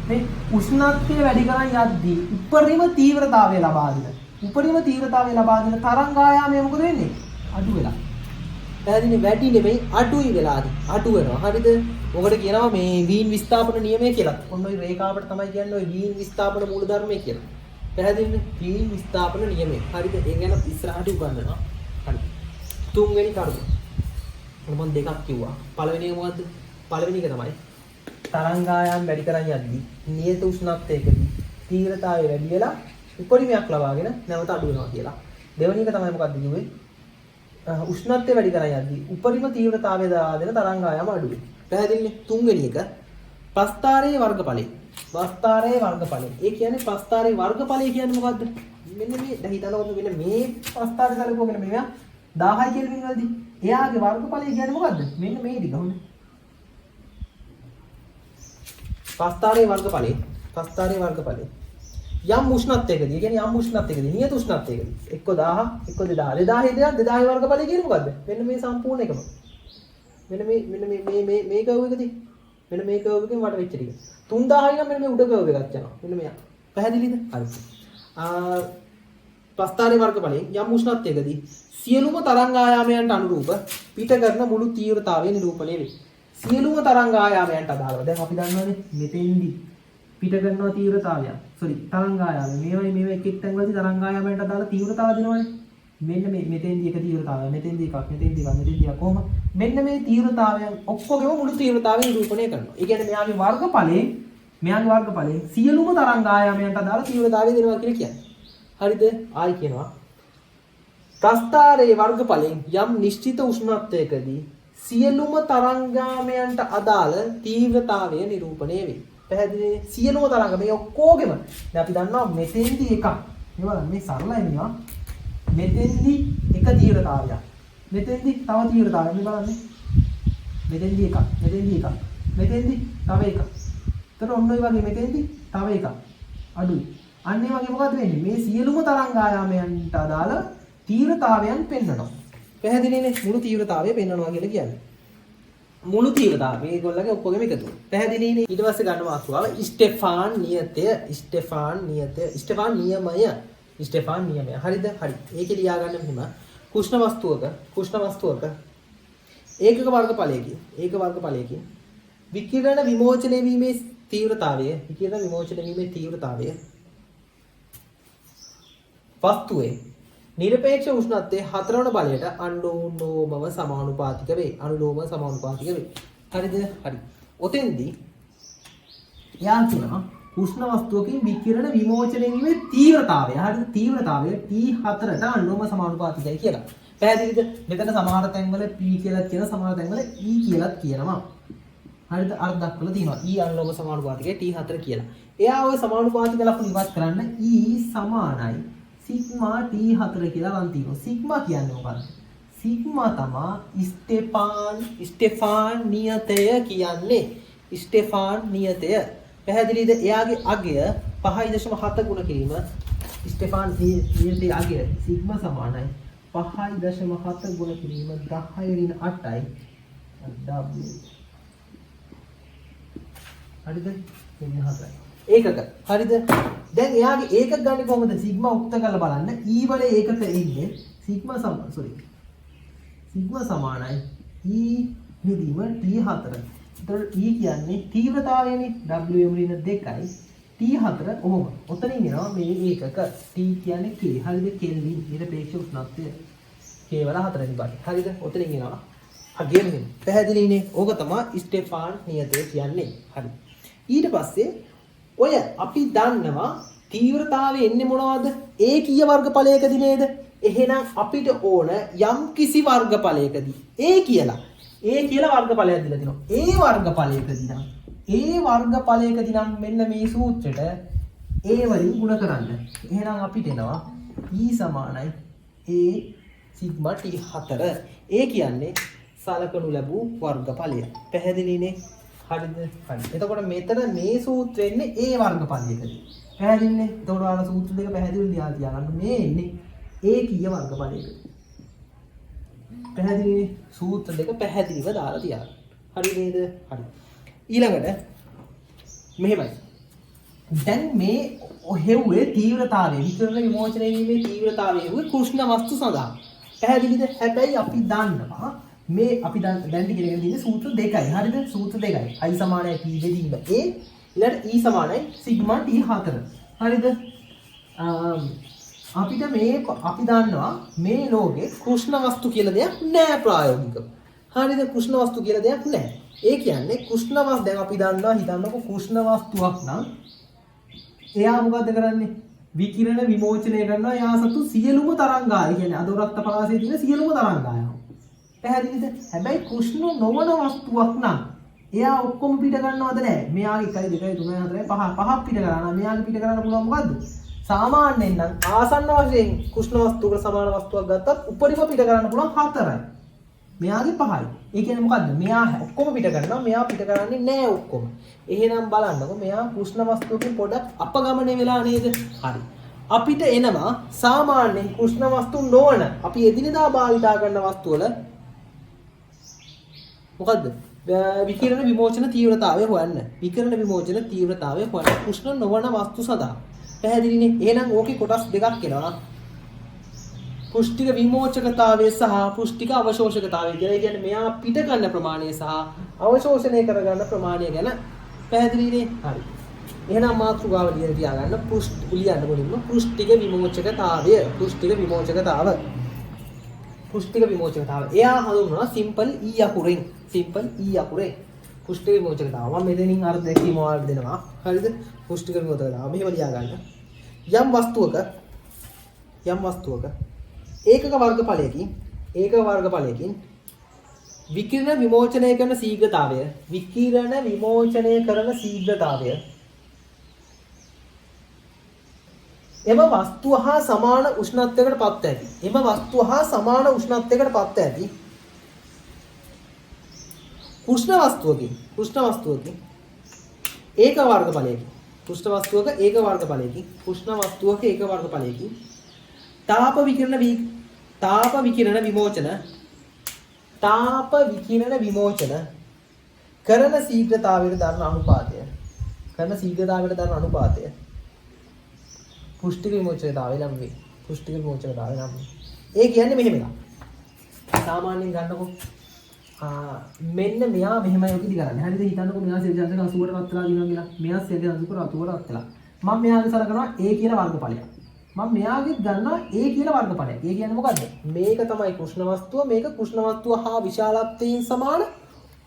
මේ උෂ්ණත්වය වැඩි කරන් යද්දී උපරිම තීව්‍රතාවය ලබා දෙන තරංගායාමය මොකද වෙන්නේ? අඩු වෙලා. පැහැදිලි වැඩි නෙමෙයි අඩුයි වෙලාදී. අඩු වෙනවා. හරිද? ඔකට කියනවා මේ වීන් විස්ථාපන නියමය කියලා. ඔන්න ඔය රේඛාවට තමයි කියන්නේ ඔය වීන් විස්ථාපන මූලධර්මය කියලා. පැහැදිලිද? වීන් විස්ථාපන නියමය. හරිද? ඒ ගැන ඉස්සරහට උගන්වනවා. හරි. තුන්වෙනි කරුණ. මම දෙකක් කිව්වා. පළවෙනි එක මොකද්ද? පළවෙනි එක තමයි තරංගායම් වැඩි කරන් යද්දී නියත උෂ්ණත්වයකදී තීව්‍රතාවය වැඩි වෙලා උපරිමයක් ලබාගෙන නැවත අඩු වෙනවා කියලා. දෙවෙනි එක තමයි මොකද්ද කිව්වේ? උෂ්ණත්වය වැඩි කරන් යද්දී උපරිම තීව්‍රතාවය දරා දෙන තරංගායම අඩු වෙනවා. පැහැදිලිනේ? තුන්වෙනි එක ප්‍රස්ථාරයේ වර්ගඵලය. ප්‍රස්ථාරයේ වර්ගඵලය. ඒ කියන්නේ ප්‍රස්ථාරයේ වර්ගඵලය කියන්නේ මොකද්ද? මෙන්න මේ දැන් හිතනකොට මෙන්න මේ ප්‍රස්ථාරය සැලකුවගෙන මේවා 1000 කෙල්වින් වලදී එයාගේ වර්ගඵලය කියන්නේ මොකද්ද? මෙන්න මේ ටික හොඳ. ප්‍රස්ථාරයේ වර්ගඵලය යම් උෂ්ණත්වයකදී, ඒ කියන්නේ යම් උෂ්ණත්වයකදී, නියත උෂ්ණත්වයකදී එක්ක 1000, එක්ක 2000, 2000 වර්ගඵලය කියන්නේ මොකද්ද? මෙන්න මේ සම්පූර්ණ එකම. මෙන්න මේ කර්ව් එකදී මෙන්න මේ කර්ව් එකෙන් වට වෙච්ච ටික. 3000 නම් මෙන්න මේ උඩ කර්ව් එකක් යනවා. මෙන්න මෙයා. පැහැදිලිද? හරි. ප්‍රස්ථාරයේ වර්ගඵලයෙන් යම් උෂ්ණත්වයකදී සියලුම තරංග ආයාමයන්ට අනුරූප පිට කරන මුළු තීව්‍රතාවය නිරූපණය වේ. සියලුම තරංග ආයාමයන්ට අදාළව දැන් අපි දන්නවානේ මෙතෙන්දි පිට කරනවා තීව්‍රතාවය. තරංග ආයාම. මේවා එක එක තැන්වලදී තරංග ආයාමයන්ට අදාළ තීව්‍රතාව දෙනවානේ. මෙන්න මේ මෙතෙන්දි එක තීව්‍රතාවය, මෙතෙන්දි එකක් කොහොම? මෙන්න මේ තීව්‍රතාවයන් ඔක්කොගේම මුළු තීව්‍රතාවය නිරූපණය කරනවා. ඒ කියන්නේ මෙයාගේ වර්ගඵලයෙන් සියලුම තරංග ආයාමයන්ට අදාළ තීව්‍රතාවය දෙනවා කියලා කියන්නේ. හරිද? ආයි කියනවා ප්‍රස්ථාරයේ වර්ගඵලයෙන් යම් නිශ්චිත උෂ්ණත්වයකදී සියලුම තරංගාමයන්ට අදාළ තීව්‍රතාවය නිරූපණය වේ. පැහැදිලිනේ? සියලුම තරංග මේ ඔක්කොගෙම. දැන් අපි දන්නවා මෙතෙන්දි එකක්. මේ බලන්න මේ සරලයි මේවා. මෙතෙන්දි එක තීව්‍රතාවයක්. මෙතෙන්දි තව තීව්‍රතාවයක්. මේ බලන්න. මෙතෙන්දි එකක්. මෙතෙන්දි තව එකක්. එතකොට ඔන්න ඔය වගේ මෙතෙන්දි තව එකක්. අඩුයි. අන්න ඒ වගේ මොකද වෙන්නේ? මේ සියලුම තරංගායාමයන්ට අදාළ තීව්‍රතාවයන් පෙන්වනවා. පැහැදිලිනේ? මුළු තීව්‍රතාවය පෙන්වනවා කියලා කියන්නේ. මුළු තීව්‍රතාවය මේගොල්ලන්ගේ ඔක්කොගෙම එකතුව. පැහැදිලිනේ? ඊට පස්සේ ගන්න මාතෘකාව ස්ටෙෆාන් නියතය. ස්ටෙෆාන් නියමය. හරිද? හරි. ඒකේ ලියා ගන්න මෙහෙම. කුෂ්ණ වස්තුවක ඒකක වර්ගඵලයකින් විකිරණ විමෝචනය වීමේ තීව්‍රතාවය වස්තුවේ නිරපේක්ෂ උෂ්ණත්වයේ 4 වන බලයට අනුලෝමව සමානුපාතික වේ. හරිද? හරි. ඔතෙන්දී යා කියනවා උෂ්ණ වස්තුවකින් විකිරණ විමෝචනය වීමේ තීව්‍රතාවය. හරිද? තීව්‍රතාවය T4ට අනුලෝම සමානුපාතිකයි කියලා. පැහැදිලිද? මෙතන සමහර තැන්වල P කියලාත් කියන සමහර තැන්වල E කියලාත් කියනවා. හරිද? අර දක්වලා තියෙනවා. E අනුලෝම සමානුපාතිකයි T4 කියලා. එයා ওই සමානුපාතික ලකුණු ඉවත් කරන්න E සමානයි සිග්මා T4 කියලා ගන්න තියෙනවා. සිග්මා කියන්නේ මොකක්ද? සිග්මා තමයි ස්ටෙෆාන් නියතය කියන්නේ. ස්ටෙෆාන් නියතය. පැහැදිලිද? එයාගේ අගය 5.7 ගුණ කිරීම ස්ටෙෆාන් නියතයේ අගය සිග්මා සමානයි 5.7 ගුණ කිරීම 10 ඍණ 8යි W. හරිද? මෙන්න 4යි. ඒකක. හරිද? දැන් එයාගේ ඒකක ගන්න කොහොමද? සිග්මා උක්ත කරලා බලන්න. E වල ඒකක ඉන්නේ සිග්මා සමානයි E නිදීම T4. එතකොට E කියන්නේ තීව්‍රතාවයනේ. W ඍණ 2යි T4 ඔහොම. ඔතනින් එනවා මේ ඒකක. T කියන්නේ K. හරිද? කෙල්වින් නිරපේක්ෂ උෂ්ණත්වය. K වල 4 වෙනි පාඩේ. හරිද? ඔතනින් එනවා. අගය මෙහෙම. පැහැදිලිනේ? ඕක තමයි ස්ටෙෆාන් නියතය කියන්නේ. හරි. ඊට පස්සේ ඔය අපි දන්නවා තීව්‍රතාවය එන්නේ මොනවද? ඒකීය වර්ගඵලයකදී නේද? එහෙනම් අපිට ඕන යම් කිසි වර්ගඵලයකදී ඒ කියලා වර්ගඵලයක් දීලා තිනවා. ඒ වර්ගඵලයකදී නම් මෙන්න මේ සූත්‍රෙට ඒ වලින් ගුණ කරන්න. එහෙනම් අපිට එනවා E සමානයි A සිග්මා T4. ඒ කියන්නේ සලකනු ලැබූ වර්ගඵලය. පැහැදිලිනේ? හරිද? හරි. එතකොට මෙතන මේ සූත්‍රෙ එන්නේ ඒ වර්ගඵලයකදී. පැහැදිලිනේ? එතකොට ආන සූත්‍ර දෙක පැහැදිලිව ලියා තියාගන්න. මේ එන්නේ ඒකීය වර්ගඵලයකදී. පැහැදිලිනේ? සූත්‍ර දෙක පැහැදිලිව දාලා තියාගන්න. හරි නේද? හරි. ඊළඟට මෙහෙමයි. දැන් මේ හෙව්වේ තීව්‍රතාවය විකිරණ විමෝචනය වීමේ තීව්‍රතාවය හෙව්වේ කෘෂ්ණ වස්තු සඳහා. පැහැදිලිද? හැබැයි අපි දන්නවා මේ අපි දැන් ඉගෙන ගන්න තියෙන්නේ සූත්‍ර දෙකයි. හරිද? සූත්‍ර දෙකයි. I සමානයි P දෙදීම A ඊළඟට E සමානයි සිග්මා T4. හරිද? අපිට මේ අපි දන්නවා මේ ලෝකේ කෘෂ්ණ වස්තු කියලා දෙයක් නෑ ප්‍රායෝගිකව. හරිද? කෘෂ්ණ වස්තු කියලා දෙයක් නැහැ. ඒ කියන්නේ කෘෂ්ණ වස්තු දැන් අපි දන්නවා හිතන්නකො කෘෂ්ණ වස්තුවක් නම් එයා මොකද කරන්නේ? විකිරණ විමෝචනය කරනවා. එයා සතු සියලුම තරංගාය. කියන්නේ අදෝරක්ත පලාසයේ තියෙන සියලුම තරංගාය. පැහැදිලිද? හැබැයි කෘෂ්ණ නොවන වස්තුවක් නම් එයා ඔක්කොම පිට ගන්නවද නැහැ. මෙයාගේ 1 2 3 4 5 පහක් පිට කරනවා. මෙයාගේ පිට කරන්න පුළුවන් මොකද්ද? සාමාන්‍යයෙන් නම් ආසන්න වශයෙන් කෘෂ්ණ වස්තුවකට සමාන වස්තුවක් ගත්තත් උපරිම පිට කරන්න පුළුවන් 4යි. මෙයාගේ 5යි. ඒ කියන්නේ මොකද්ද? මෙයා ඔක්කොම පිට කරනවා. මෙයා පිට කරන්නේ නැහැ ඔක්කොම. එහෙනම් බලන්නකො මෙයා කෘෂ්ණ වස්තුවකින් පොඩක් අපගමනය වෙලා නේද? හරි. අපිට එනවා සාමාන්‍යයෙන් කෘෂ්ණ වස්තු නොවන අපි එදිනෙදා භාවිතා කරන වස්තු වල මොකද්ද? විකිරණ විමෝචන තීව්‍රතාවය හොයන්න. විකිරණ විමෝචන තීව්‍රතාවය හොයන්න කෘෂ්ණ නොවන වස්තු සඳහා. පැහැදිලිනේ? එහෙනම් ඕකේ කොටස් දෙකක් එනවා. පුෂ්ටික විමෝචකතාවය සහ පුෂ්ටික අවශෝෂකතාවය කියලා. ඒ කියන්නේ මෙයා පිට ගන්න ප්‍රමාණය සහ අවශෝෂණය කරගන්න ප්‍රමාණය ගැන පැහැදිලිනේ? හරි. එහෙනම් මාතෘකාව ලියලා තියාගන්න ලියන්න මුලින්ම පුෂ්ටික විමෝචකතාවය. පුෂ්ටික විමෝචකතාව. පුෂ්ටික විමෝචකතාව. එයා හඳුන්වනවා සිම්පල් E අකුරෙන්. සිම්පල් E අකුරෙන්. පුෂ්ටික විමෝචකතාව. මම මෙතනින් අර්ථ දැක්වීම ඔයාලට දෙනවා. හරිද? පුෂ්ටික විමෝචකතාව. මෙහෙම ලියා ගන්න. යම් වස්තුවක ඒකක වර්ගඵලයකින් විකිරණ විමෝචනය කරන ශීඝ්‍රතාවය එම වස්තුව හා සමාන උෂ්ණත්වයකට පත් ඇති. කෘෂ්ණ වස්තුවකින් ඒක වර්ගඵලයකින් තාප විකිරණ විමෝචන කරන ශීඝ්‍රතාවයට දරන අනුපාතය පුෂ්ටික විමෝචනතාවය නම් වේ. ඒ කියන්නේ මෙහෙම එකක්. සාමාන්‍යයෙන් ගන්නකො මෙන්න මෙයා මෙහෙමයි ඔක ඉදි කරන්නේ. හරිද? හිතන්නකො මෙයා සෙල්ජන්ස් එක 80කට පත් වෙලා දිනවා කියලා. මෙයා සෙල්ජන්ස් එක 80කට පත් වෙලා. මම මෙයාගේ සලකනවා A කියලා වර්ගඵලයක්. මම මෙයාගෙත් ගන්නවා A කියලා වර්ගඵලයක්. ඒ කියන්නේ මොකද්ද? මේක තමයි කෘෂ්ණ වස්තුව. මේක කෘෂ්ණ වස්තුව හා විශාලත්වයෙන් සමාන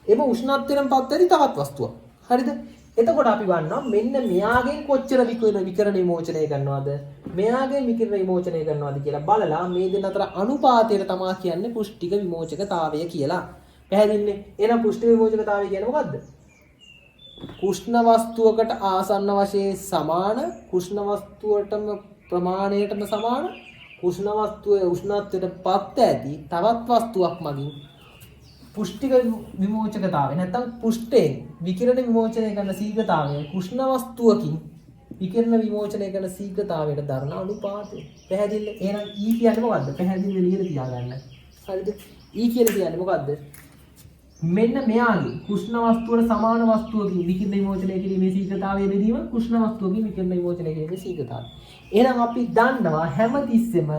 එම උෂ්ණත්වයෙන් පත් වෙන තවත් වස්තුවක්. හරිද? එතකොට අපි ගන්නවා මෙන්න මෙයාගෙන් කොච්චර විකිරණ විමෝචනය කරනවද? මෙයාගෙන් විකිරණ විමෝචනය කරනවද කියලා බලලා මේ දෙන්න අතර අනුපාතයට තමයි කියන්නේ පුෂ්ටික විමෝචකතාවය කියලා. පැහැදිලිනේ? එහෙනම් පුෂ්ටික විමෝචකතාවය කියන්නේ මොකද්ද? කෘෂ්ණ වස්තුවකට ආසන්න වශයෙන් සමාන, කෘෂ්ණ වස්තුවටම ප්‍රමාණයටම සමාන, කෘෂ්ණ වස්තුවේ උෂ්ණත්වයට පත් ඇති තවත් වස්තුවක් මගින් පුෂ්ටික විමෝචකතාවය නැත්නම් පුෂ්ඨයෙන් විකිරණ විමෝචනය කරන ශීඝ්‍රතාවය කෘෂ්ණ වස්තුවකින් විකිරණ විමෝචනය කරන ශීඝ්‍රතාවයට දරන අනුපාතය. පැහැදිලිද? එහෙනම් E කියන්නේ මොකද්ද? පැහැදිලිව ලියලා තියාගන්න. හරිද? E කියලා කියන්නේ මොකද්ද? මෙන්න මෙයාගේ කෘෂ්ණ වස්තුවට සමාන වස්තුවකින් විකිරණ විමෝචනය කිරීමේ ශීඝ්‍රතාවය බෙදීම කෘෂ්ණ වස්තුවකින් විකිරණ විමෝචනය කිරීමේ ශීඝ්‍රතාවය. එහෙනම් අපි දන්නවා හැමතිස්සෙම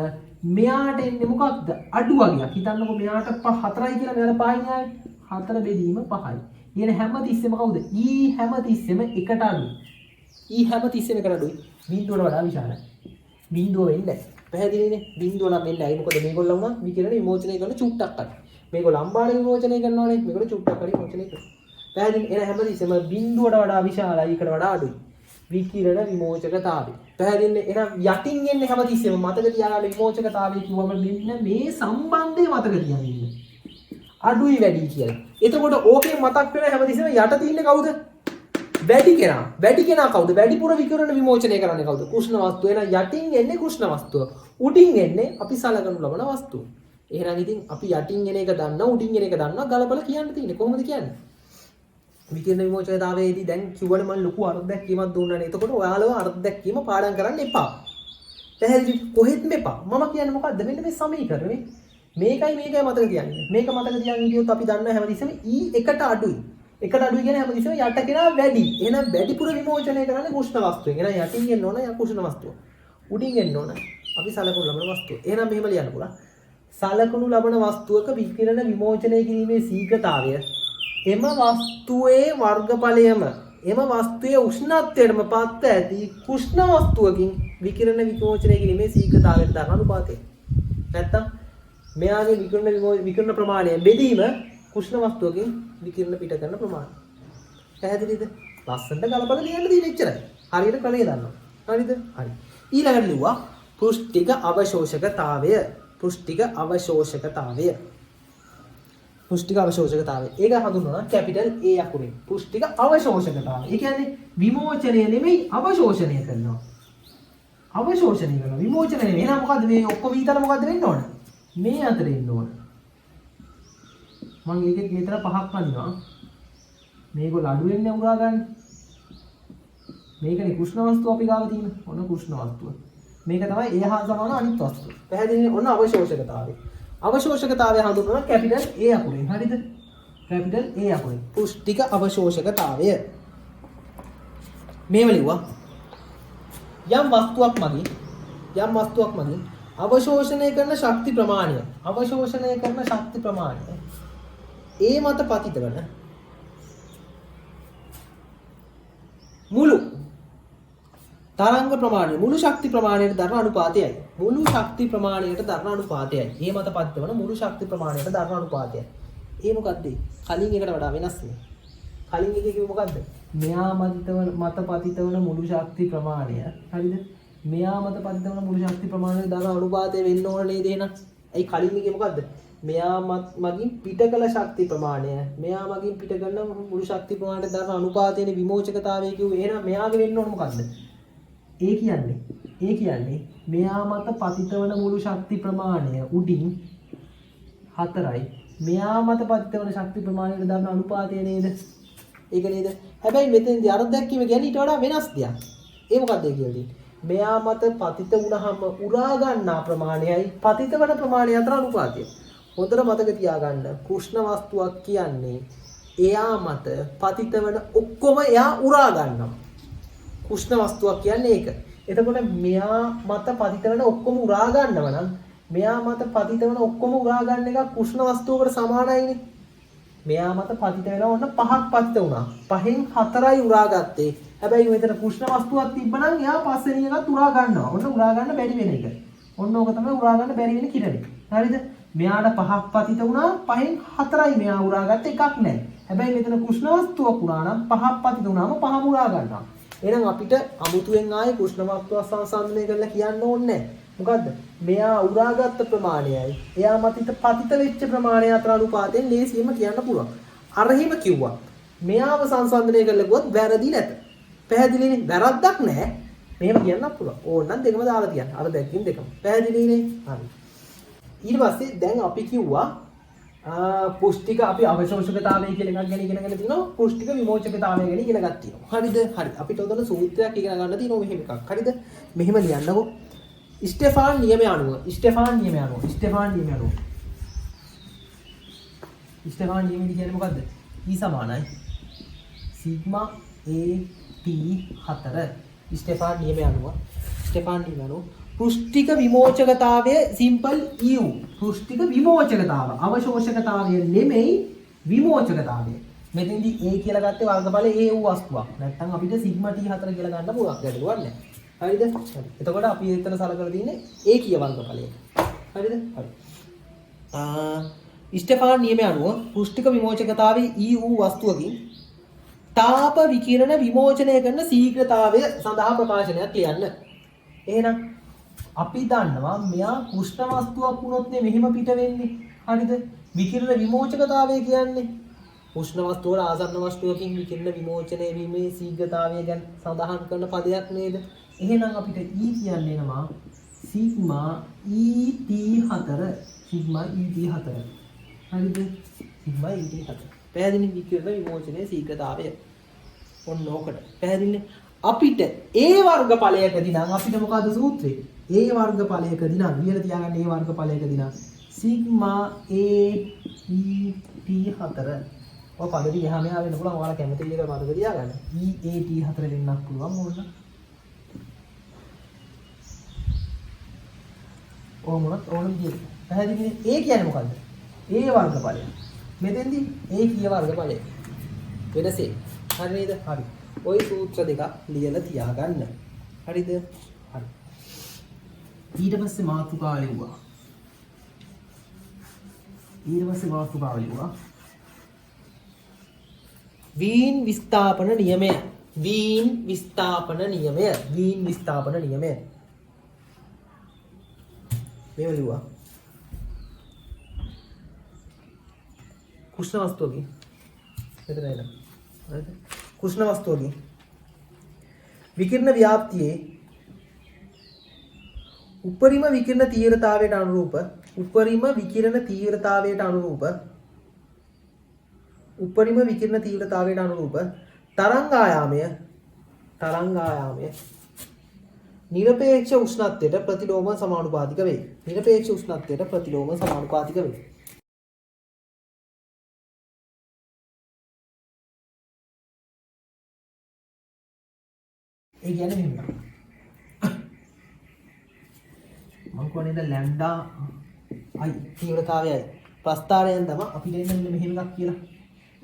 මෙයාට එන්නේ මොකක්ද? අඩු වගේක්. හිතන්නකො මෙයාට 4යි කියලා මෙයාට 5යි නේ. 4 බෙදීම 5යි. ඊන හැමතිස්සෙම කවුද? E හැමතිස්සෙම එකට අඩුයි. බිඳුවට වඩා විශාලයි. බිඳුව වෙන්නේ නැහැ. පැහැදිලිනේ? බිඳුව නම් වෙන්නේ නැහැ. මොකද මේගොල්ලෝ වුණා විකිරණ විමෝචනය කරන චුට්ටක් අඩු. මේගොල්ලෝ අම්බාණ්ඩ විමෝචනය කරනවානේ. මේගොල්ලෝ චුට්ටක් අඩු විමෝචනය කරනවා. පැහැදිලි? එන හැමතිස්සෙම බිඳුවට වඩා විශාලයි. එකට වඩා අඩුයි. විකිරණ විමෝචකතාවය. පැහැදිලිනේ? එහෙනම් යටින් එන්නේ හැමතිස්සෙම මතක තියාගන්න විමෝචකතාවය කිව්වම මෙන්න මේ සම්බන්ධය මතක තියාගන්න. අඩුයි වැඩි කියලා. එතකොට ඕකේ මතක් වෙන හැමතිස්සෙම යට තින්නේ කවුද? වැඩි කෙනා කවුද? වැඩිපුර විකිරණ විමෝචනය කරන්නේ කවුද? කෘෂ්ණ වස්තුව. එහෙනම් යටින් එන්නේ කෘෂ්ණ වස්තුව. උඩින් එන්නේ අපි සලකනු ලබන වස්තුව. එහෙනම් ඉතින් අපි යටින් එන එක දන්නා උඩින් එන එක දන්නා ගලපලා කියන්න තියෙන්නේ. කොහොමද කියන්නේ? විකිරණ විමෝචනතාවයේදී දැන් කිව්වනේ මම ලොකු අර්ථ දැක්වීමක් දුන්නානේ. එතකොට ඔයාලව අර්ථ දැක්වීම පාඩම් කරන්න එපා. පැහැදිලි? කොහෙත්ම එපා. මම කියන්නේ මොකද්ද? මෙන්න මේ සමීකරණේ මේකයි මතක තියාගන්න. මේක මතක තියාගන්න කියොත් අපි දන්නවා හැමතිස්සෙම E එකට අඩුයි. එකට අඩුයි කියන්නේ හැමතිස්සෙම යට කෙනා වැඩි. එහෙනම් වැඩිපුර විමෝචනය කරන්නේ කෘෂ්ණ වස්තුවෙන්. එහෙනම් යටින් එන්න ඕන කෘෂ්ණ වස්තුව. උඩින් එන්න ඕන අපි සලකනු ලබන වස්තුව. එහෙනම් මෙහෙම ලියන්න පුළුවන්. සලකනු ලබන වස්තුවක විකිරණ විමෝචනය කිරීමේ ශීඝ්‍රතාවය එම වස්තුවේ වර්ගඵලයම එම වස්තුවේ උෂ්ණත්වයටම පත් ඇති කෘෂ්ණ වස්තුවකින් විකිරණ විමෝචනය කිරීමේ ශීඝ්‍රතාවයට දරන අනුපාතය. නැත්තම් මෙයාගේ විකිරණ ප්‍රමාණය බෙදීම කුෂ්ණ වස්තුවකින් විකිරණ පිට කරන ප්‍රමාණය. පැහැදිලිද? ලස්සනට ගලපලා ලියන්න තියෙන එච්චරයි. හරියට ක්‍රමයේ දන්නවා. හරිද? හරි. ඊළඟට ලිව්වා පෘෂ්ඨික අවශෝෂකතාවය. පෘෂ්ඨික අවශෝෂකතාවය. පෘෂ්ඨික අවශෝෂකතාවය. ඒක හඳුන්වනවා කැපිටල් A අකුරෙන්. පෘෂ්ඨික අවශෝෂකතාවය. ඒ කියන්නේ විමෝචනය නෙමෙයි අවශෝෂණය කරනවා. අවශෝෂණය කරනවා. විමෝචනය නෙමෙයි. එහෙනම් මොකද්ද මේ ඔක්කොම ඊතර මොකද්ද වෙන්න ඕන? මේ අතර එන්න ඕන. මම ඒකෙත් මෙතන පහක් අනිනවා. මේගොල්ලෝ අඩු වෙන්නේ උරා ගන්න. මේකනේ කෘෂ්ණ වස්තුව අපි ගාව තියෙන. ඔන්න කෘෂ්ණ වස්තුව. මේක තමයි ඒ හා සමාන අනිත් වස්තුව. පැහැදිලිනේ? ඔන්න අවශෝෂකතාවය. අවශෝෂකතාවය හඳුන්වනවා කැපිටල් A අකුරෙන්. හරිද? Capital A අකුරෙන්. පෘෂ්ඨික අවශෝෂකතාවය. මේව ලිව්වා. යම් වස්තුවක් මගින් අවශෝෂණය කරන ශක්ති ප්‍රමාණය ඒ මත පතිත වන මුළු තරංග ප්‍රමාණය මුළු ශක්ති ප්‍රමාණයට දරන අනුපාතයයි. ඒ මත පතිත වන මුළු ශක්ති ප්‍රමාණයට දරන අනුපාතයයි. ඒ මොකද්ද? කලින් එකට වඩා වෙනස් නේ. කලින් එකේ කිව්ව මොකද්ද? මෙයා මත පතිත වන මුළු ශක්ති ප්‍රමාණය. හරිද? මෙයා මත පතිත වන මුළු ශක්ති ප්‍රමාණය දරන අනුපාතය වෙන්න ඕන නේද එහෙනම්? ඒ කලින් එකේ මොකද්ද? මෙයා මගින් පිට කළ ශක්ති ප්‍රමාණය. මෙයා මගින් පිට කරන මුළු ශක්ති ප්‍රමාණයට දරන අනුපාතයේ විමෝචකතාවය කිව්වේ. එහෙනම් මෙයාගේ වෙන්න ඕන මොකද්ද? ඒ කියන්නේ මෙයා මත පතිත වන මුළු ශක්ති ප්‍රමාණය උඩින් 4යි. මෙයා මත පතිත වන ශක්ති ප්‍රමාණයට දරන අනුපාතය නේද? ඒක නේද? හැබැයි මෙතෙන්දී අර දැක්කීම කියන්නේ ඊට වඩා වෙනස් දෙයක්. ඒ මොකක්ද ඒ කියන්නේ? මෙයා මත පතිත වුණාම උරා ගන්නා ප්‍රමාණයයි පතිත වන ප්‍රමාණය අතර අනුපාතය. හොඳට මතක තියාගන්න. කෘෂ්ණ වස්තුවක් කියන්නේ එයා මත පතිත වන ඔක්කොම එයා උරා ගන්නවා. කෘෂ්ණ වස්තුවක් කියන්නේ ඒක. එතකොට මෙයා මත පතිත වෙන ඔක්කොම උරා ගන්නවා නම් මෙයා මත පතිත වෙන ඔක්කොම උරා ගන්න එක කෘෂ්ණ වස්තුවකට සමානයිනේ. මෙයා මත පතිත වෙන ඕන 5ක් පතිත වුණා. 5න් 4යි උරා ගත්තේ. හැබැයි මෙතන කෘෂ්ණ වස්තුවක් තිබ්බනම් එයා පස්වෙනි එකත් උරා ගන්නවා. ඔන්න උරා ගන්න බැරි වෙන එක. ඔන්න ඕක තමයි උරා ගන්න බැරි වෙන කිරණේ. හරිද? මෙයාට 5ක් පතිත වුණා. 5න් 4යි මෙයා උරා ගත්ත එකක් නැහැ. හැබැයි මෙතන කෘෂ්ණ වස්තුවක් වුණා නම් 5ක් පතිත වුණාම 5ම උරා ගන්නවා. එහෙනම් අපිට අමුතුවෙන් ආයේ කෘෂ්ණ වස්තුව සංසන්දනය කරලා කියන්න ඕනේ නැහැ. මොකද්ද? මෙයා උරාගත් ප්‍රමාණයයි එයා මතිත පතිත වෙච්ච ප්‍රමාණය අතර අනුපාතයෙන් ලේසියෙන්ම කියන්න පුළුවන්. අරහිම කිව්වා. මෙයාව සංසන්දනය කරලා ගොත් වැරදි නැත. පැහැදිලිනේ? වැරද්දක් නැහැ. මෙහෙම කියන්නත් පුළුවන්. ඕනනම් දෙකම දාලා තියන්න. අර දැක්කින් දෙකම. පැහැදිලිනේ? හරි. ඊට පස්සේ දැන් අපි කිව්වා පුෂ්ටික අපි අවශෝෂකතාවය කියලා එකක් ගැන ඉගෙනගෙන තිනවා. පුෂ්ටික විමෝචකතාවය ගැන ඉගෙන ගන්න තියෙනවා. හරිද? හරි. අපිට උදේට සූත්‍රයක් ඉගෙන ගන්න තියෙනවා මෙහෙම එකක්. හරිද? මෙහෙම ලියන්නකෝ. ස්ටෙෆාන් නියමය අනුව ස්ටෙෆාන් නියමය කියන්නේ මොකද්ද? E සමානයි සිග්මා A T 4. ස්ටෙෆාන් නියමය අනුව පෘෂ්ඨික විමෝචකතාවය සිම්පල් U. පෘෂ්ඨික විමෝචකතාව අවශෝෂකතාවය නෙමෙයි විමෝචකතාවය. මෙතෙන්දී A කියලා ගත්තේ වර්ගඵලයේ A වූ වස්තුවක්. නැත්නම් අපිට සිග්මා T 4 කියලා ගන්න පුළුවන්. ගැටලුවක් නැහැ. හරිද? එතකොට අපි එතන සලකලා තියෙන්නේ A කිය වර්ගඵලය. හරිද? හරි. ස්ටෙෆාන් නියමය අනුව පෘෂ්ඨික විමෝචකතාවයේ E වූ වස්තුවකින් තාප විකිරණ විමෝචනය කරන ශීඝ්‍රතාවය සඳහා ප්‍රකාශනයක් ලියන්න. එහෙනම් අපි දන්නවා මෙයා කෘෂ්ණ වස්තුවක් වුණොත් මෙහෙම පිට වෙන්නේ. හරිද? විකිරණ විමෝචකතාවය කියන්නේ උෂ්ණ වස්තුව වල ආසන්න වස්තුවකින් විකිරණ විමෝචනය වීමේ ශීඝ්‍රතාවය ගැන සඳහන් කරන පදයක් නේද? එහෙනම් අපිට E කියන්නේ එනවා සිග්මා ET 4. Sigma ET 4. හරිද? Sigma ET 4. පැහැදිලි? විකිරණ විමෝචනයේ ශීඝ්‍රතාවය. ඔන්න ඕකට. පැහැදිලිනේ? අපිට A වර්ගඵලයකදී නම් අපිට මොකද්ද සූත්‍රය? A වර්ගඵලයකදී නම් ලියලා තියාගන්න A වර්ගඵලයකදී නම් සිග්මා AET 4. ඔය පදවි එහා මෙහා වෙන්න පුළුවන්. ඔයාලා කැමති විදිහට පදවි තියාගන්න. EAT 4 වෙන්නත් පුළුවන් ඕන. ඕමනත් ඕන විදිහට. පැහැදිලිනේ? A කියන්නේ මොකද්ද? A වර්ගඵලය. මෙතෙන්දී A කිය වර්ගඵලය. වෙනසේ. හරි නේද? හරි. ওই සූත්‍ර දෙක ලියලා තියාගන්න. හරිද? හරි. ඊට පස්සේ මාතෘකාව ලියුවා. වීන් විස්ථාපන නියමය. වීන් විස්ථාපන නියමය. වීන් විස්ථාපන නියමය. මේව ලිව්වා. කුෂ්ණ වස්තුවකින්. මෙතන එන්න. හරිද? කුෂ්ණ වස්තුවකින් විකිරණ ව්‍යාප්තියේ උපරිම විකිරණ තීව්‍රතාවයට අනුරූප තරංග ආයාමය නිරපේක්ෂ උෂ්ණත්වයට ප්‍රතිලෝම සමානුපාතික වේ. නිරපේක්ෂ උෂ්ණත්වයට ප්‍රතිලෝම සමානුපාතික වේ. ඒ කියන්නේ මෙන්න. මම කියන්නේ ලැම්ඩා I තීව්‍රතාවයයි ප්‍රස්ථාරයෙන් තමයි අපිට එන්නේ මෙහෙම එකක් කියලා.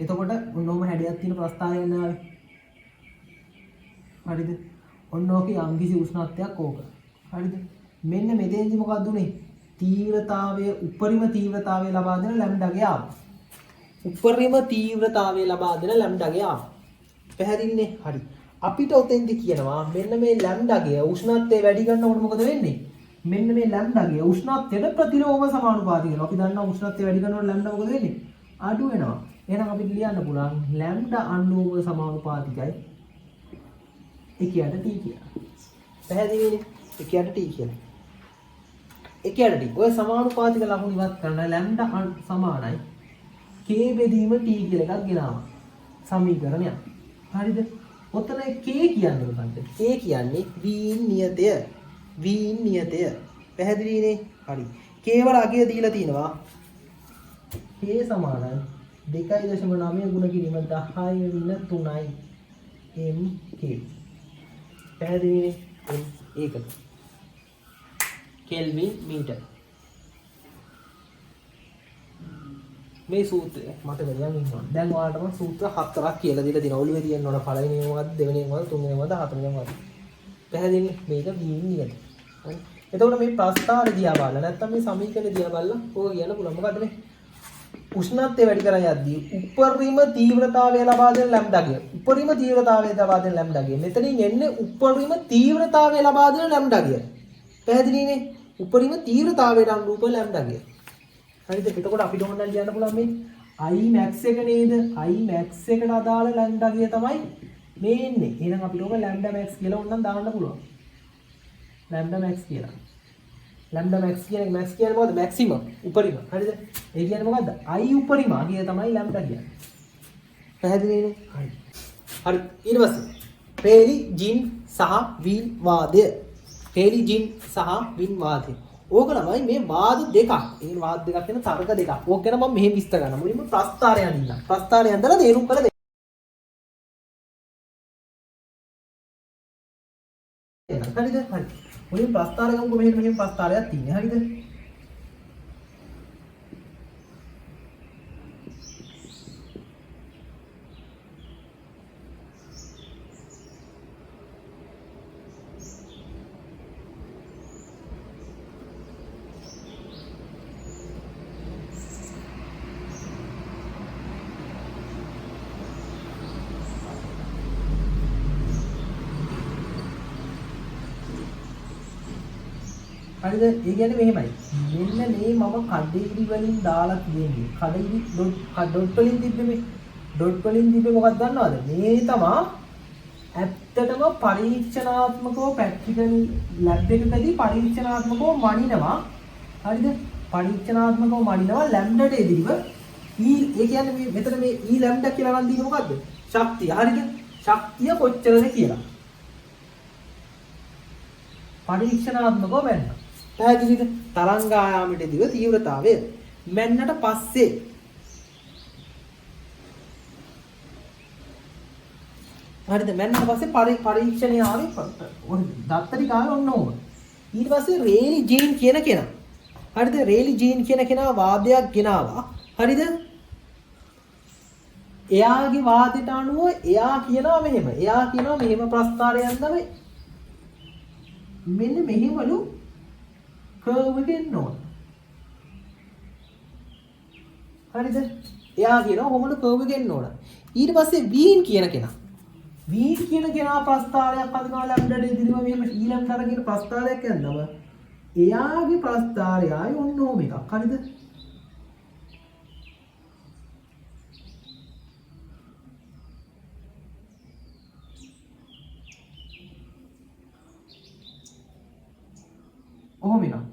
එතකොට ඔන්නෝම හැඩයක් තියෙන ප්‍රස්ථාරයෙන් ආවේ. හරිද? ඔන්නෝකේ යම්කිසි උෂ්ණත්වයක් ඕක. හරිද? මෙන්න මෙතෙන්දි මොකක්ද උනේ? තීව්‍රතාවයේ උපරිම තීව්‍රතාවය ලබා දෙන ලැම්ඩාගේ ආව. උපරිම තීව්‍රතාවය ලබා දෙන ලැම්ඩාගේ ආව. පැහැදිලිනේ? හරි. අපිට ඔතෙන්දි කියනවා මෙන්න මේ ලැම්ඩාගේ උෂ්ණත්වය වැඩි කරනකොට මොකද වෙන්නේ? මෙන්න මේ ලැම්ඩාගේ උෂ්ණත්වයට ප්‍රතිලෝම සමානුපාතික වෙනවා. අපි දන්නවා උෂ්ණත්වය වැඩි කරනකොට ලැම්ඩා මොකද වෙන්නේ? අඩු වෙනවා. එහෙනම් අපිට ලියන්න පුළුවන් ලැම්ඩා අනුලෝම සමානුපාතිකයි එකයට t කියලා. පැහැදිලිනේ? එකයට t කියලා. එකයට t. ඔය සමානුපාතික ලකුණු ඉවත් කරන ලැම්ඩා සමානයි k බෙදීම t කියලා එකක් ගෙනාවා. සමීකරණයක්. හරිද? ඔතන k කියන්නේ මොකක්ද? k කියන්නේ වීන් නියතය. වීන් නියතය. පැහැදිලිනේ? හරි. k වල අගය දීලා තිනවා. k සමානයි 2.9 ගුණ කිරීම 10 3යි mk. පැහැදිලිනේ? ඒකද? කෙල්වින් මීටර්. මේ සූත්‍රය මට ගියන් ඉන්නවා. දැන් ඔයාලට මම සූත්‍ර 4ක් කියලා දීලා දිනවා. ඔළුවේ තියෙන්න ඕන පළවෙනි එක මොකද්ද? දෙවෙනි එක මොකද්ද? තුන්වෙනි එක මොකද්ද? හතරවෙනි එක මොකද්ද? පැහැදිලිනේ? මේක වීන් නියත. හරි. එතකොට මේ ප්‍රස්ථාරය දිහා බලලා නැත්නම් මේ සමීකරණය දිහා බලලා ඕක කියන්න පුළුවන්. මොකද්ද මේ? උෂ්ණත්වය වැඩි කර යද්දී උපරිම තීව්‍රතාවය ලබා දෙන ලැම්ඩාගේ. උපරිම තීව්‍රතාවය ලබා දෙන ලැම්ඩාගේ. මෙතනින් එන්නේ උපරිම තීව්‍රතාවය ලබා දෙන ලැම්ඩාගේ. පැහැදිලිනේ? උපරිම තීව්‍රතාවයට අනුරූප ලැම්ඩාගේ. හරිද? එතකොට අපිට ඕන නම් ලියන්න පුළුවන් මේ I max එක නේද? I max එකට අදාළ ලැම්ඩා ගිය තමයි මේ එන්නේ. එහෙනම් අපිට ඕක ලැම්ඩා max කියලා ඕනනම් දාන්න පුළුවන්. ලැම්ඩා max කියලා. ලැම්ඩා max කියන්නේ max කියන්නේ මොකද්ද? maximum උපරිම. හරිද? ඒ කියන්නේ මොකද්ද? I උපරිම ගිය තමයි ලැම්ඩා කියන්නේ. පැහැදිලිනේ? හරි. හරි. ඊට පස්සේ රේලි ජින් සහ වීන් වාදය. රේලි ජින් සහ වීන් වාදය. ඕක තමයි මේ වාද දෙකක්. ඒ වාද දෙකක් කියන තර්ක දෙකක්. ඕක ගැන මම මෙහෙම විස්තර කරනවා. මුලින්ම ප්‍රස්ථාරය අඳින්න. ප්‍රස්ථාරය අඳලා තේරුම් කරලා දෙන්න. හරිද? හරි. මුලින් ප්‍රස්ථාරය ගමුකෝ. මෙහෙම ප්‍රස්ථාරයක් තියෙනවා. හරිද? හරිද? ඒ කියන්නේ මෙහෙමයි. මෙන්න මේ මම කඩේලි වලින් දාලා තියෙන්නේ. කඩේලි ඩොට් වලින් තිබ්බේ මේ. ඩොට් වලින් තිබ්බේ මොකක්ද දන්නවද? මේ තමයි ඇත්තටම පරීක්ෂණාත්මකව ප්‍රැක්ටිකල් ලැබ් එකකදී පරීක්ෂණාත්මකව මනිනවා. හරිද? පරීක්ෂණාත්මකව මනිනවා ලැම්ඩාට එදිරිව E ඒ කියන්නේ මේ මෙතන මේ E ලැම්ඩා කියලා නම් දීන්නේ මොකද්ද? ශක්තිය. හරිද? ශක්තිය කොච්චරද කියලා. පරීක්ෂණාත්මකව මැන්න. පැහැදිලිද? තරංග ආයාමයට දිව තීව්‍රතාවය මැන්නට පස්සේ හරිද? මැන්නට පස්සේ පරීක්ෂණය ආවේ දත්තරික ආවේ ඔන්න ඕක. ඊට පස්සේ රේලි ජීන් කියන කෙනා. හරිද? රේලි ජීන් කියන කෙනා වාදයක් ගෙනාවා. හරිද? එයාගේ වාදයට අනුව එයා කියනවා මෙහෙම. එයා කියනවා මෙහෙම ප්‍රස්ථාරයක් තමයි මෙන්න මෙහිමලු කර්ව් එක එන්න ඕන. හරිද? එයා කියනවා කොහොමද කර්ව් එක එන්න ඕන. ඊට පස්සේ වීන් කියන කෙනා. වීන් කියන කෙනා ප්‍රස්ථාරයක් අඳනවා ලැම්ඩට ඉදිරිම මෙහෙම ඊළඟට අරගෙන ප්‍රස්ථාරයක් යනදම එයාගේ ප්‍රස්ථාරය ආයි ඔන්න ඕම එකක්. හරිද? ඔහොම එනවා.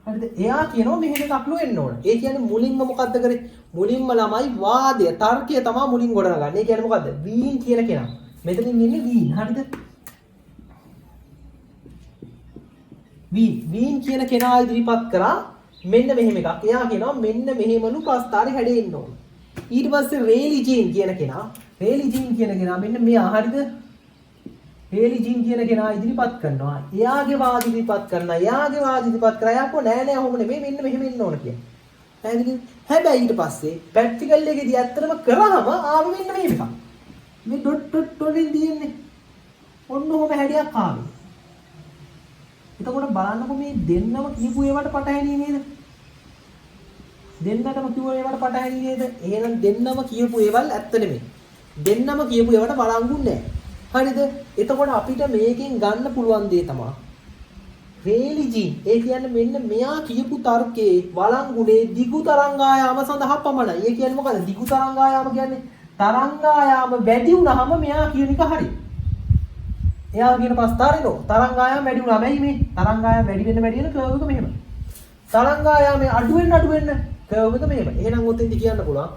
හරිද? එයා කියනවා මෙහෙම එකක් නොවෙන්න ඕන. ඒ කියන්නේ මුලින්ම මොකද්ද කරේ? මුලින්ම ළමයි වාදය, තර්කය තමයි මුලින් ගොඩනගන්නේ. ඒ කියන්නේ මොකද්ද? වීන් කියන කෙනා. මෙතනින් ඉන්නේ වීන්. හරිද? වීන් කියන කෙනා ඉදිරිපත් කරා මෙන්න මෙහෙම එකක්. එයා කියනවා මෙන්න මෙහෙමලු ප්‍රස්ථාරේ හැදෙන්න ඕන. ඊට පස්සේ රේලි ජීන් කියන කෙනා මෙන්න මෙයා. හරිද? රේලි ජීන් කියන කෙනා ඉදිරිපත් කරනවා. එයාගේ වාද ඉදිරිපත් කරනවා. එයා කො නෑ ඔහොම නෙමෙයි මෙන්න මෙහෙම ඉන්න ඕන කියන. පැහැදිලිද? හැබැයි ඊට පස්සේ ප්‍රැක්ටිකල් එකේදී ඇත්තටම කරාම ආව මෙන්න මෙහෙම එකක්. මේ ඩොට් වලින් දින්නේ. ඔන්න ඔහොම හැඩයක් ආවේ. එතකොට බලන්නකො මේ දෙන්නම කියපු ඒවට පටහැනි නේද? දෙන්නටම කියපු ඒවට පටහැනි නේද? එහෙනම් දෙන්නම කියපු ඒවල් ඇත්ත නෙමෙයි. දෙන්නම කියපු ඒවට බලංගු නෑ. හරිද? එතකොට අපිට මේකෙන් ගන්න පුළුවන් දේ තමයි රේලිජින්. ඒ කියන්නේ මෙන්න මෙයා කියපු තර්කයේ වළංගුනේ දිගු තරංගායාම සඳහා පමණයි. ඒ කියන්නේ මොකද? දිගු තරංගායාම කියන්නේ තරංගායාම වැඩි වුණාම මෙයා කියන එක හරි. එයා කියන ප්‍රස්තාරේනෝ තරංගායාම වැඩි වුණාම මේ තරංගායාම වැඩි වෙන කර්ව් එක මෙහෙම. තරංගායාමේ අඩු වෙන්න කර්ව් එක මෙහෙම. එහෙනම් ඔතෙන්දි කියන්න පුළුවන්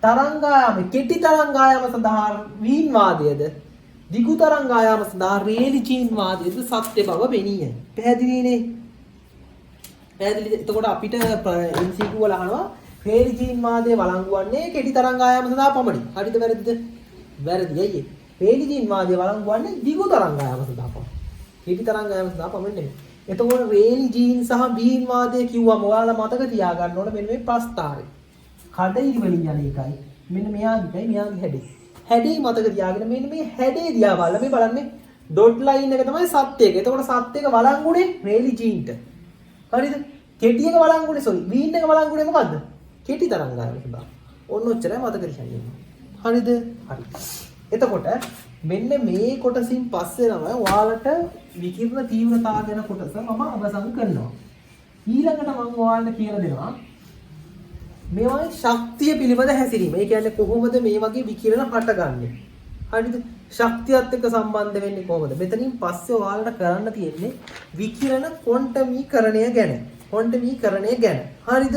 තරංගායාම කෙටි තරංගායාම සඳහා වීන් වාදයේද දිගු තරංගායාම සඳහා රේලි ජීන් වාදයේද සත්‍ය බව වෙණිය. පැහැදිලිනේ? පැහැදිලිද? එතකොට අපිට MCQ වල අහනවා රේලි ජීන් වාදයේ වළංගු වන්නේ කෙටි තරංගායාම සඳහා පමණයි. හරිද වැරදිද? වැරදි අයියේ. රේලි ජීන් වාදයේ වළංගු වන්නේ දිගු තරංගායාම සඳහා පමණයි. කෙටි තරංගායාම සඳහා පමණ නෙමෙයි. එතකොට රේලි ජීන් සහ බීන් වාදයේ කිව්වම ඔයාලා මතක තියාගන්න ඕන මෙන්න මේ ප්‍රස්ථාරය. කඩයිලි වලින් යන එකයි. මෙන්න මෙයාගේ හැඩේ. හැඩේ මතක තියාගෙන මෙන්න මේ හැඩේ දිහා බලලා මේ බලන්නේ ඩොට් ලයින් එක තමයි සත්‍ය එක. එතකොට සත්‍ය එක වළංගුනේ රේලි ජීන්ට. හරිද? කෙටි එක වළංගුනේ වීන් එක වළංගුනේ මොකද්ද? කෙටි තරංගායම සඳහා. ඔන්න ඔච්චරයි මතක තියාගන්න. හරිද? හරි. එතකොට මෙන්න මේ කොටසින් පස්සේ තමයි ඔයාලට විකිරණ තීව්‍රතාව ගැන කොටස මම අවසන් කරනවා. ඊළඟට මම ඔයාලට කියලා දෙනවා මේවායි ශක්තිය පිළිබඳ හැසිරීම. ඒ කියන්නේ කොහොමද මේ වගේ විකිරණ හටගන්නේ? හරිද? ශක්තියත් එක්ක සම්බන්ධ වෙන්නේ කොහොමද? මෙතනින් පස්සේ ඔයාලට කරන්න තියෙන්නේ විකිරණ ක්වොන්ටමීකරණය ගැන. හරිද?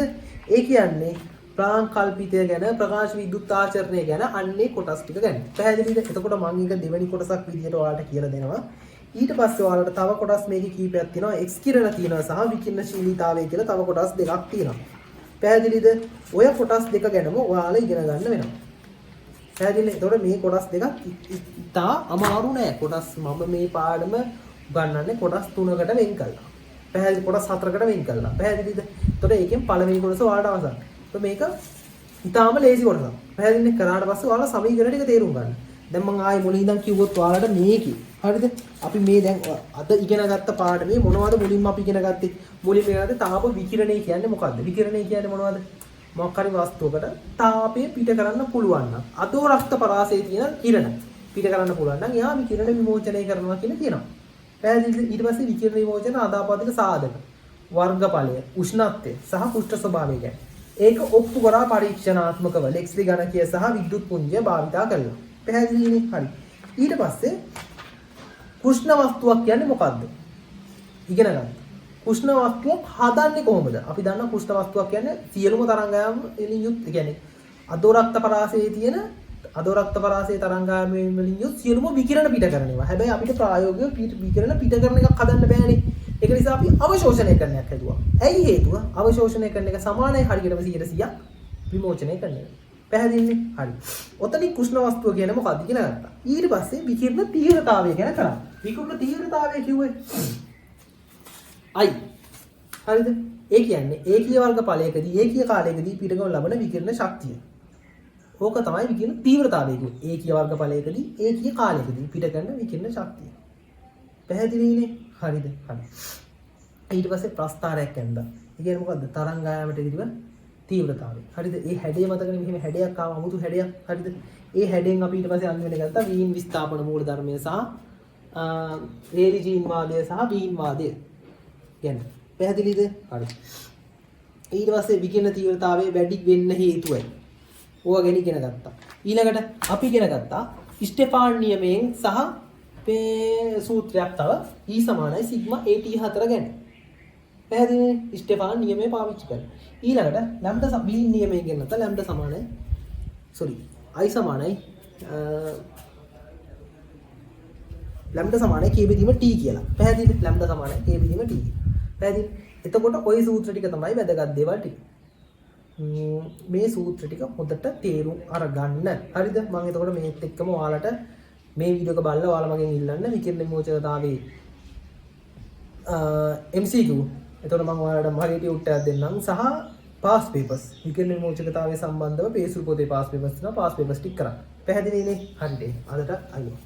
ඒ කියන්නේ ප්‍රාංකල්පිතය ගැන, ප්‍රකාශ විද්‍යුත් ආචරණය ගැන අන්නේ කොටස් ටික ගැන. පැහැදිලිද? එතකොට මම එක දෙවෙනි කොටසක් විදිහට ඔයාලට කියලා දෙනවා. ඊට පස්සේ ඔයාලට තව කොටස් මේකේ කීපයක් තියෙනවා. එක්ස් කිරණ තියෙනවා සහ විකිරණශීලීතාවය කියලා තව කොටස් දෙකක් තියෙනවා. පැහැදිලිද? ඔය කොටස් දෙක ගැනම ඔයාලා ඉගෙන ගන්න වෙනවා. පැහැදිලිද? එතකොට මේ කොටස් දෙකක් ඉතා අමාරු නෑ. කොටස් මම මේ පාඩම ගන්නන්නේ කොටස් 3කට වෙන් කරලා. පැහැදිලි කොටස් 4කට වෙන් කරලා. පැහැදිලිද? එතකොට ඒකෙන් පළවෙනි කොටස ඔයාලට අවසන්. එතකොට මේක ඉතාලම ලේසි කොටසක්. පැහැදිලිද? කරාට පස්සේ ඔයාලා සමීකරණ ටික තේරුම් ගන්න. දැන් මම ආයේ මුලින් ඉඳන් කිව්වොත් ඔයාලට මේකේ හරිද? අපි මේ දැන් අද ඉගෙන ගත්ත පාඩමේ මොනවද මුලින්ම අපි ඉගෙන ගත්තේ? මුලින්ම ඉගෙන ගත්තේ තාප විකිරණය කියන්නේ මොකද්ද? විකිරණය කියන්නේ මොනවද? මොකක් හරි වස්තුවකට තාපය පිට කරන්න පුළුවන් නම් අදෝ රක්ත පරාසයේ තියෙන කිරණ පිට කරන්න පුළුවන් නම් එයා විකිරණ විමෝචනය කරනවා කියලා කියනවා. පැහැදිලිද? ඊට පස්සේ විකිරණ විමෝචන අදාපාදික සාධක වර්ගඵලය, උෂ්ණත්වය සහ කුෂ්ඨ ස්වභාවය ගැන. ඒක ඔප්පු කරා පරීක්ෂණාත්මකව ලෙක්ස්ලි ගණකය සහ විද්‍යුත් පුංජය භාවිතා කරලා. පැහැදිලිනේ? හරි. ඊට පස්සේ කුෂ්ණ වස්තුවක් කියන්නේ මොකද්ද? ඉගෙන ගන්න. කුෂ්ණ වස්තුවක් හදන්නේ කොහොමද? අපි දන්නවා කුෂ්ණ වස්තුවක් කියන්නේ සියලුම තරංගායම වලින් යුත්, කියන්නේ අදෝරක්ත පරාසයේ තියෙන අදෝරක්ත පරාසයේ තරංගායම වලින් යුත් සියලුම විකිරණ පිට කරනවා. හැබැයි අපිට ප්‍රායෝගිකව විකිරණ පිට කරන එකක් හදන්න බෑනේ. ඒක නිසා අපි අවශෝෂණය කරන්නයක් හදුවා. ඇයි හේතුව? අවශෝෂණය කරන එක සමානයි හරියටම 100%ක් විමෝචනය කරන එක. පැහැදිලිනේ? හරි. ඔතනින් කුෂ්ණ වස්තුව කියන්නේ මොකක්ද කියලා ගත්තා. ඊට පස්සේ විකිරණ තීව්‍රතාවය ගැන කරා. විකිරණ තීව්‍රතාවය කිව්වේ I. හරිද? ඒ කියන්නේ ඒකීය වර්ග ඵලයකදී ඒකීය කාලයකදී පිටකම ලබන විකිරණ ශක්තිය. ඕක තමයි විකිරණ තීව්‍රතාවය කියන්නේ. ඒකීය වර්ග ඵලයකදී ඒකීය කාලයකදී පිට කරන විකිරණ ශක්තිය. පැහැදිලිනේ? හරිද? හරි. ඊට පස්සේ ප්‍රස්ථාරයක් ඇඳා. ඒ කියන්නේ මොකද්ද? තරංගායමට ඉදිරිව තීව්‍රතාවය. හරිද? ඒ හැඩය මතකනේ මෙහෙම හැඩයක් ආව 아무තු හැඩයක්. හරිද? ඒ හැඩයෙන් අපි ඊට පස්සේ අන්වෙන්න ගත්තා වීන් විස්ථාපන මූලධර්මය සහ රේලිජීන් වාදය සහ වීන් වාදය. කියන්නේ පැහැදිලිද? හරි. ඊට පස්සේ විකිරණ තීව්‍රතාවය වැඩි වෙන්න හේතුවයි. ඕවා ගැන ඉගෙන ගත්තා. ඊළඟට අපි ඉගෙන ගත්තා ස්ටෙෆාන් නියමයෙන් සහ මේ සූත්‍රයක් තව E සමානයි සිග්මා AT4 ගැන. පැහැදිලිනේ? ස්ටෙෆාන් නියමය පාවිච්චි කරලා. ඊළඟට ලැම්ඩා වීන් නියමයෙන් ගැන නැත්නම් ලැම්ඩා සමානයි I සමානයි ලැම්ඩා සමානයි k බෙදීම t කියලා. පැහැදිලිද? ලැම්ඩා සමානයි k බෙදීම t. පැහැදිලි? එතකොට ওই සූත්‍ර ටික තමයි වැදගත් දේවල් ටික. මේ සූත්‍ර ටික හොඳට තේරුම් අරගන්න. හරිද? මම එතකොට මේත් එක්කම ඔයාලට මේ වීඩියෝ එක බලලා ඔයාලා මගෙන් ඉල්ලන්න විකිරණ විමෝචකතාවේ MCQ. එතකොට මම ඔයාලට මගේ ටියුට් එකක් දෙන්නම් සහ පාස් පේපර්ස් විකිරණ විමෝචකතාවය සම්බන්ධව පේසුල් පොතේ පාස් පේපර්ස් තියෙනවා. පාස් පේපර්ස් ටික කරන්න. පැහැදිලිනේ? හරිද? අදට අයියෝ